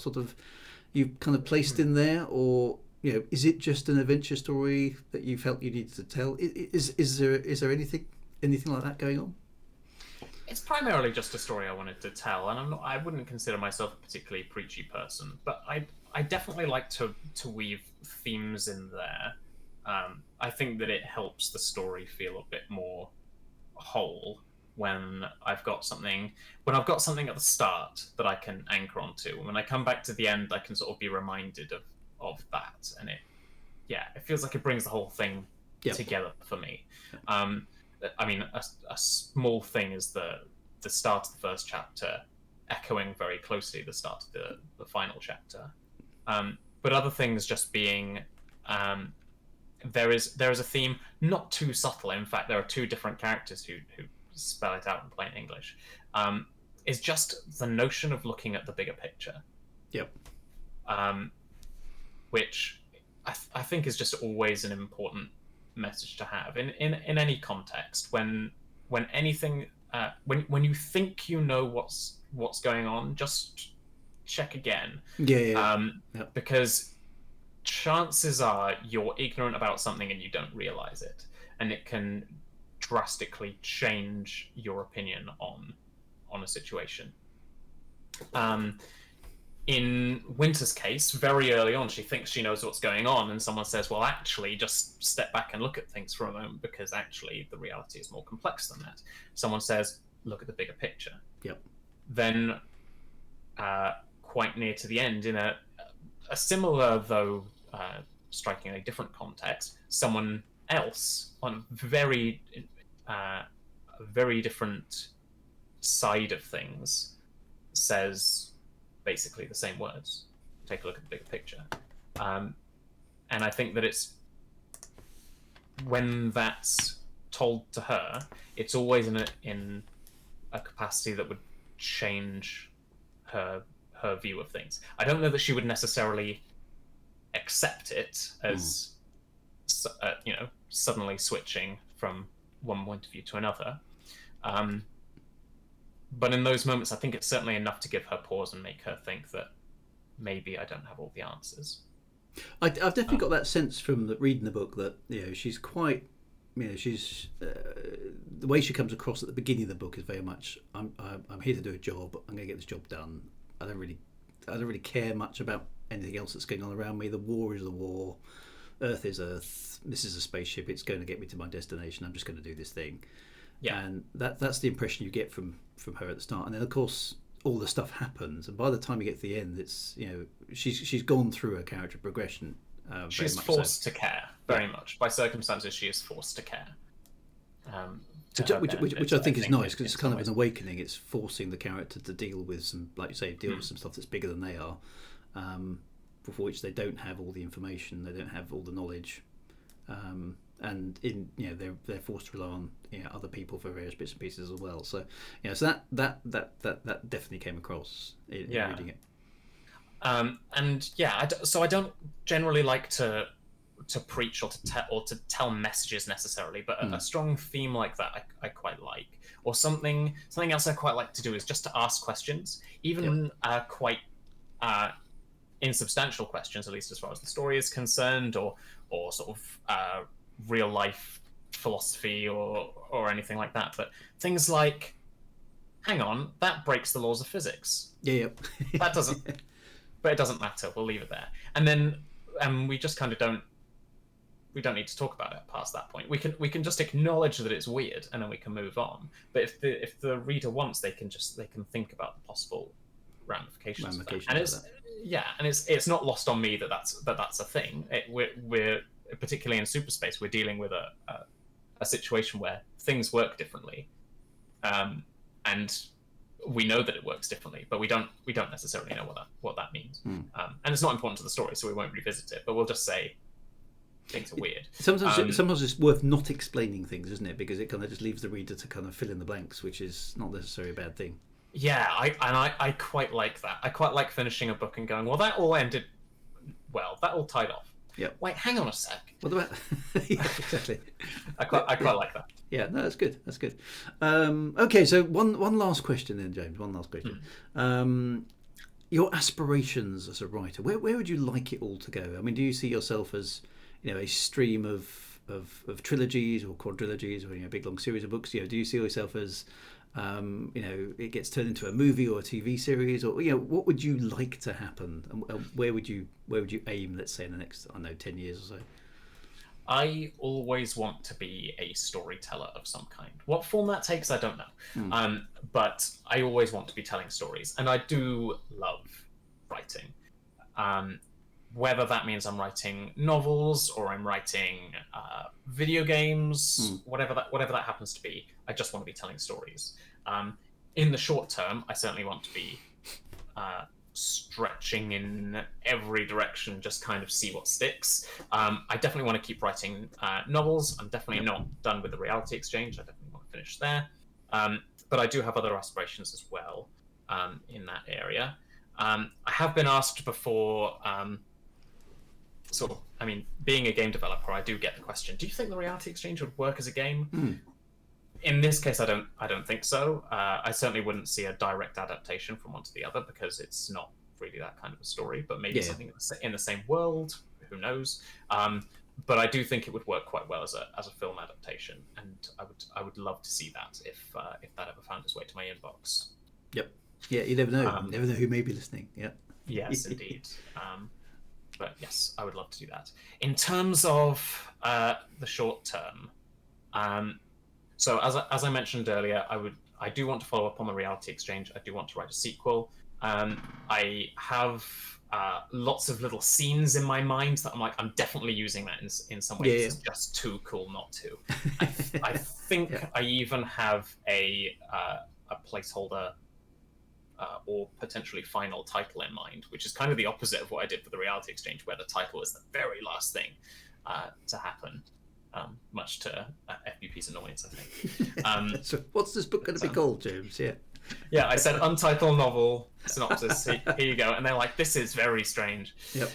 you've kind of placed in there, or is it just an adventure story that you felt you needed to tell? Is there anything like that going on? It's primarily just a story I wanted to tell, and I wouldn't consider myself a particularly preachy person, but I definitely like to weave themes in there. I think that it helps the story feel a bit more whole when I've got something at the start that I can anchor onto. When I come back to the end, I can sort of be reminded of that, and it feels like it brings the whole thing together for me. I mean, a small thing is the start of the first chapter echoing very closely the start of the final chapter, but other things just being there is a theme, not too subtle. In fact, there are two different characters who spell it out in plain English. Is just the notion of looking at the bigger picture. Yep. Which I think is just always an important message to have in any context. When anything when you think you know what's going on, just check again. Yep. Because chances are you're ignorant about something and you don't realize it, and it can drastically change your opinion on a situation. In Winter's case, very early on, she thinks she knows what's going on, and someone says, well, actually, just step back and look at things for a moment, because actually the reality is more complex than that. Someone says, look at the bigger picture. Yep. Then, quite near to the end, in a similar, though strikingly different context, someone else on a very different side of things says basically the same words. Take a look at the bigger picture. And I think that it's when that's told to her, it's always in a capacity that would change her view of things. I don't know that she would necessarily accept it as suddenly switching from one point of view to another. But in those moments, I think it's certainly enough to give her pause and make her think that maybe I don't have all the answers. I've definitely got that sense from reading the book that she's quite, she's the way she comes across at the beginning of the book is very much I'm here to do a job. I'm going to get this job done. I don't really care much about anything else that's going on around me. The war is the war. Earth is Earth. This is a spaceship. It's going to get me to my destination. I'm just going to do this thing. Yeah. And that's the impression you get from her at the start. And then of course all the stuff happens, and by the time you get to the end, it's she's gone through a character progression. She's forced to care very much by circumstances. She is forced to care, which I think is nice because it's kind of an awakening. It's forcing the character to deal with some, like you say, with some stuff that's bigger than they are, for which they don't have all the information, they don't have all the knowledge, and they're forced to rely on other people for various bits and pieces as well. So so that definitely came across in reading it. So I don't generally like to preach or to tell messages necessarily, but a strong theme like that I quite like. Or something else I quite like to do is just to ask questions, even quite insubstantial questions, at least as far as the story is concerned, or sort of real life philosophy or anything like that. But things like, hang on, that breaks the laws of physics. That doesn't. But it doesn't matter. We'll leave it there, and then we just kind of don't. We don't need to talk about it past that point. We can just acknowledge that it's weird, and then we can move on. But if the reader wants, they can think about the possible ramifications of that. And it's not lost on me that that's a thing. We're particularly in Superspace, we're dealing with a situation where things work differently, and we know that it works differently, but we don't necessarily know what that means. And it's not important to the story, so we won't revisit it. But we'll just say things are weird. Sometimes it's worth not explaining things, isn't it? Because it kind of just leaves the reader to kind of fill in the blanks, which is not necessarily a bad thing. Yeah, I quite like that. I quite like finishing a book and going, well, that all ended well. That all tied off. Yeah. Wait, hang on a sec. What about? Yeah, exactly. I quite like that. Yeah, no, that's good. That's good. Okay, so one last question then, James. One last question. Your aspirations as a writer. Where would you like it all to go? I mean, do you see yourself as a stream of trilogies or quadrilogies or a big long series of books? Do you see yourself as it gets turned into a movie or a TV series, or what would you like to happen, and where would you aim? Let's say in the next 10 years or so. I always want to be a storyteller of some kind. What form that takes, I don't know. But I always want to be telling stories, and I do love writing. Whether that means I'm writing novels or I'm writing video games, whatever that happens to be, I just want to be telling stories. In the short term, I certainly want to be stretching in every direction, just kind of see what sticks. I definitely want to keep writing novels. I'm definitely not done with the Reality Exchange. I definitely want to finish there. But I do have other aspirations as well in that area. I have been asked before, being a game developer, I do get the question, do you think the Reality Exchange would work as a game? In this case, I don't think so. I certainly wouldn't see a direct adaptation from one to the other because it's not really that kind of a story, but maybe something in the same world, who knows? But I do think it would work quite well as a film adaptation, and I would love to see that if that ever found its way to my inbox. Yep. Yeah, you never know. You never know who may be listening. Yeah. Yes, indeed. But yes, I would love to do that. In terms of the short term, so as I mentioned earlier, I do want to follow up on the Reality Exchange. I do want to write a sequel. I have lots of little scenes in my mind that I'm like, I'm definitely using that in some way. Yeah, It's just too cool not to. I think Yeah. I even have a placeholder or potentially final title in mind, which is kind of the opposite of what I did for the Reality Exchange, where the title is the very last thing to happen, much to FBP's annoyance, I think. So what's this book going to be called, James? Yeah. Yeah, I said untitled novel synopsis. Here you go, and they're like, "This is very strange." Yep.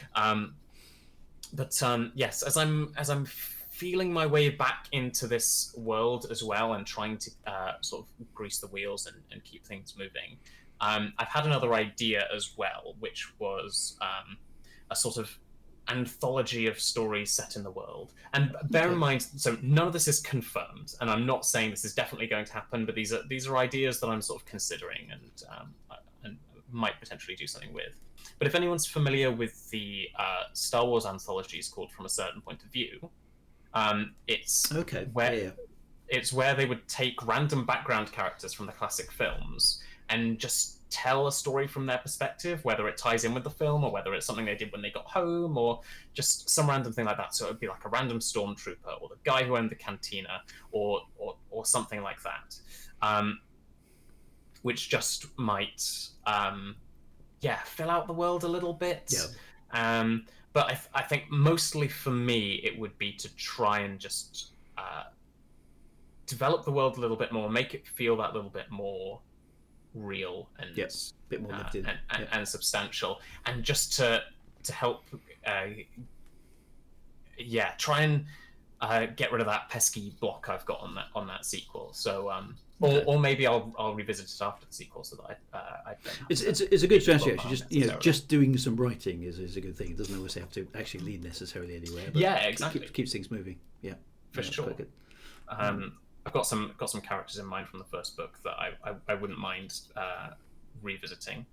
But yes, as I'm feeling my way back into this world as well, and trying to sort of grease the wheels and keep things moving, I've had another idea as well, which was a sort of anthology of stories set in the world. And bear in mind, so none of this is confirmed, and I'm not saying this is definitely going to happen, but these are ideas that I'm sort of considering and might potentially do something with. But if anyone's familiar with the Star Wars anthologies called From a Certain Point of View, it's it's where they would take random background characters from the classic films and just tell a story from their perspective, whether it ties in with the film or whether it's something they did when they got home or just some random thing like that. So it would be like a random stormtrooper or the guy who owned the cantina or something like that, which just might fill out the world a little bit. But I think mostly for me it would be to try and just develop the world a little bit more, make it feel that little bit more real and bit more lived in and substantial, and just to help try and get rid of that pesky block I've got on that sequel. So or maybe I'll revisit it after the sequel, so that I it's a good strategy actually. Just doing some writing is a good thing. It doesn't always have to actually lead necessarily anywhere, but exactly, keeps things moving. For sure. Good. I've got some characters in mind from the first book that I wouldn't mind revisiting.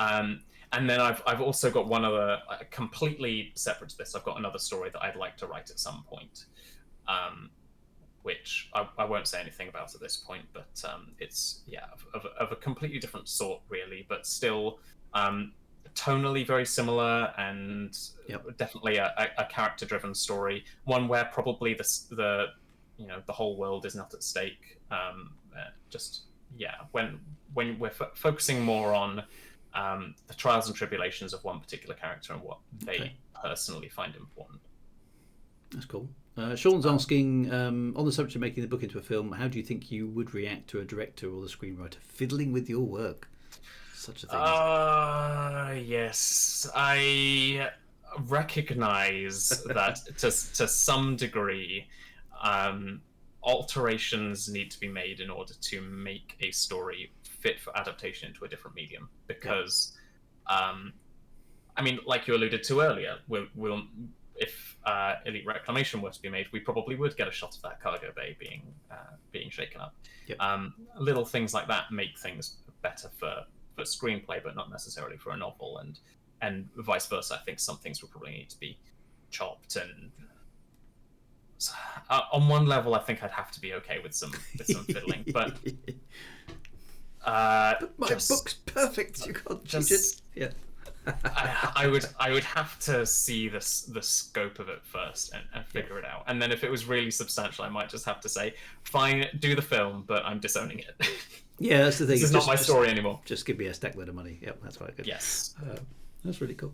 And then I've also got one other completely separate to this. I've got another story that I'd like to write at some point, which I won't say anything about at this point. But it's of a completely different sort, really, but still tonally very similar, and definitely a character-driven story. One where probably the whole world is not at stake. When we're focusing more on the trials and tribulations of one particular character and what they personally find important. That's cool. Sean's asking, on the subject of making the book into a film, how do you think you would react to a director or the screenwriter fiddling with your work? Such a thing. Yes, I recognize that to some degree. Alterations need to be made in order to make a story fit for adaptation into a different medium, because I mean, like you alluded to earlier, we'll if Elite Reclamation were to be made, we probably would get a shot of that cargo bay being shaken up. Little things like that make things better for screenplay, but not necessarily for a novel, and vice versa. I think some things will probably need to be chopped, and on one level, I think I'd have to be okay with some fiddling, but my book's perfect. You can't change it. I would have to see the scope of it first and figure it out, and then if it was really substantial, I might just have to say, fine, do the film, but I'm disowning it. Yeah, that's the thing. This is not my story anymore. Just give me a stack load of money. Yep, that's right. Good. Yes, that's really cool.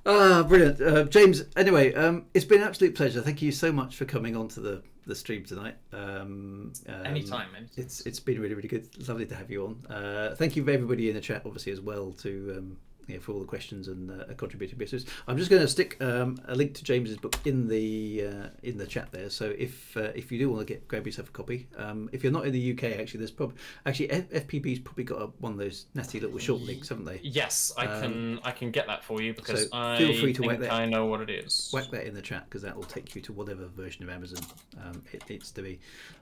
Brilliant, James. Anyway, it's been an absolute pleasure. Thank you so much for coming onto the stream tonight. Anytime. It's been really, really good. Lovely to have you on. Thank you for everybody in the chat, obviously, as well, to for all the questions and contributing pieces. I'm just going to stick a link to James's book in the chat there. So if you do want to grab yourself a copy, if you're not in the UK, actually, there's FPB's probably got one of those nasty little short links, haven't they? Yes, I can get that for you, because so feel free to whack that. I know what it is. Whack that in the chat, because that will take you to whatever version of Amazon it needs to be.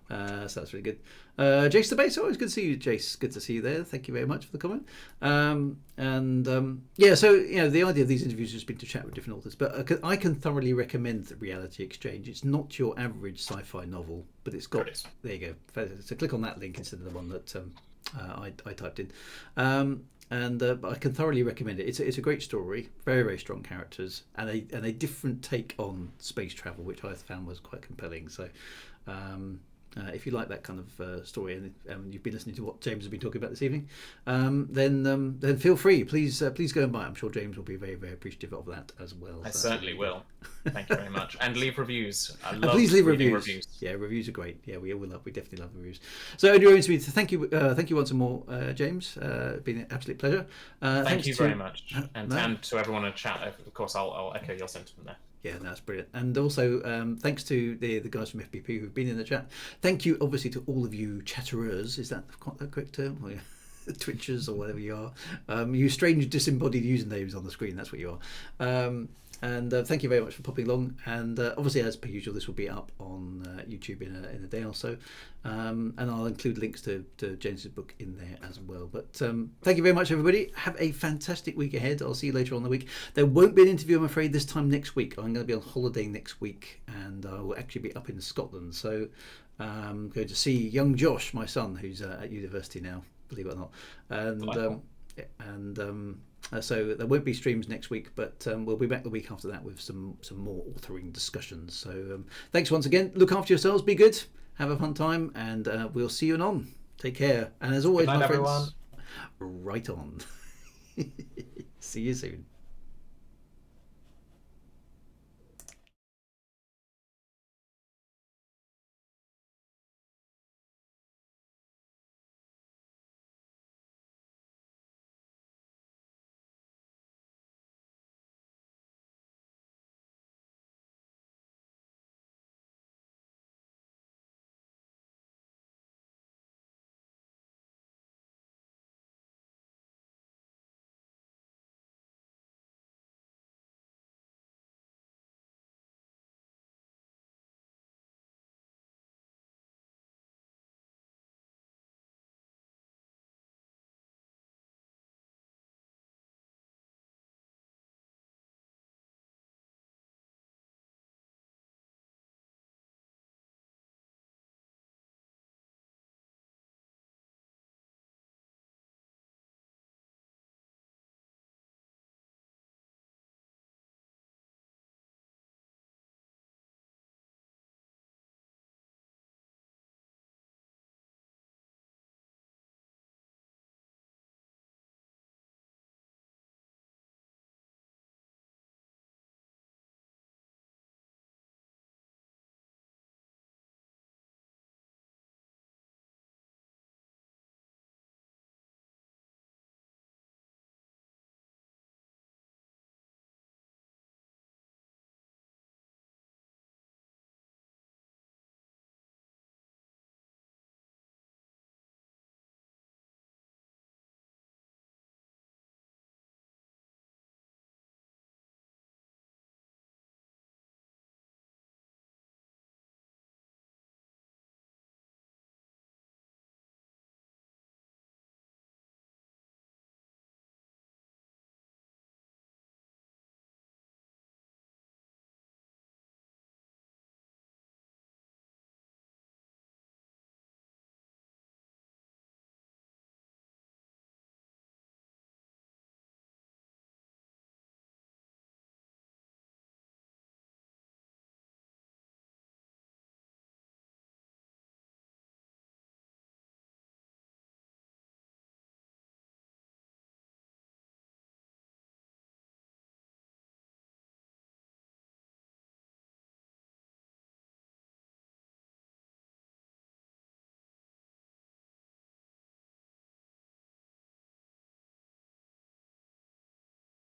So that's really good. Jace the Bass, always good to see you, Jace. Good to see you there. Thank you very much for the comment. So the idea of these interviews has been to chat with different authors, but I can thoroughly recommend the Reality Exchange. It's not your average sci-fi novel, but it's got there you go. So click on that link instead of the one that I typed in. I can thoroughly recommend it. It's a great story, very very strong characters, and a different take on space travel, which I found was quite compelling. So. If you like that kind of story, and you've been listening to what James has been talking about this evening, then feel free. Please go and buy it. I'm sure James will be very very appreciative of that as well. I certainly will. Thank you very much. And leave reviews. I love please leave reading reviews. Yeah, reviews are great. Yeah, we definitely love reviews. So, anyway, thank you once more, James. It's been an absolute pleasure. Thank you very much, and to everyone in chat. Of course, I'll echo your sentiment there. Yeah, that's brilliant. And also, thanks to the guys from FBP who've been in the chat. Thank you, obviously, to all of you chatterers. Is that the correct term? Oh, yeah. Twitchers or whatever you are. You strange disembodied usernames on the screen. That's what you are. And thank you very much for popping along. And obviously, as per usual, this will be up on YouTube in a day or so. And I'll include links to James's book in there as well. But thank you very much, everybody. Have a fantastic week ahead. I'll see you later on in the week. There won't be an interview, I'm afraid, this time next week. I'm going to be on holiday next week, and I will actually be up in Scotland. So I'm going to see young Josh, my son, who's at university now, believe it or not. So there won't be streams next week, but we'll be back the week after that with some more authoring discussions. So thanks once again. Look after yourselves. Be good. Have a fun time, and we'll see you on. Take care. And as always, good night, my friends, everyone. right on. See you soon.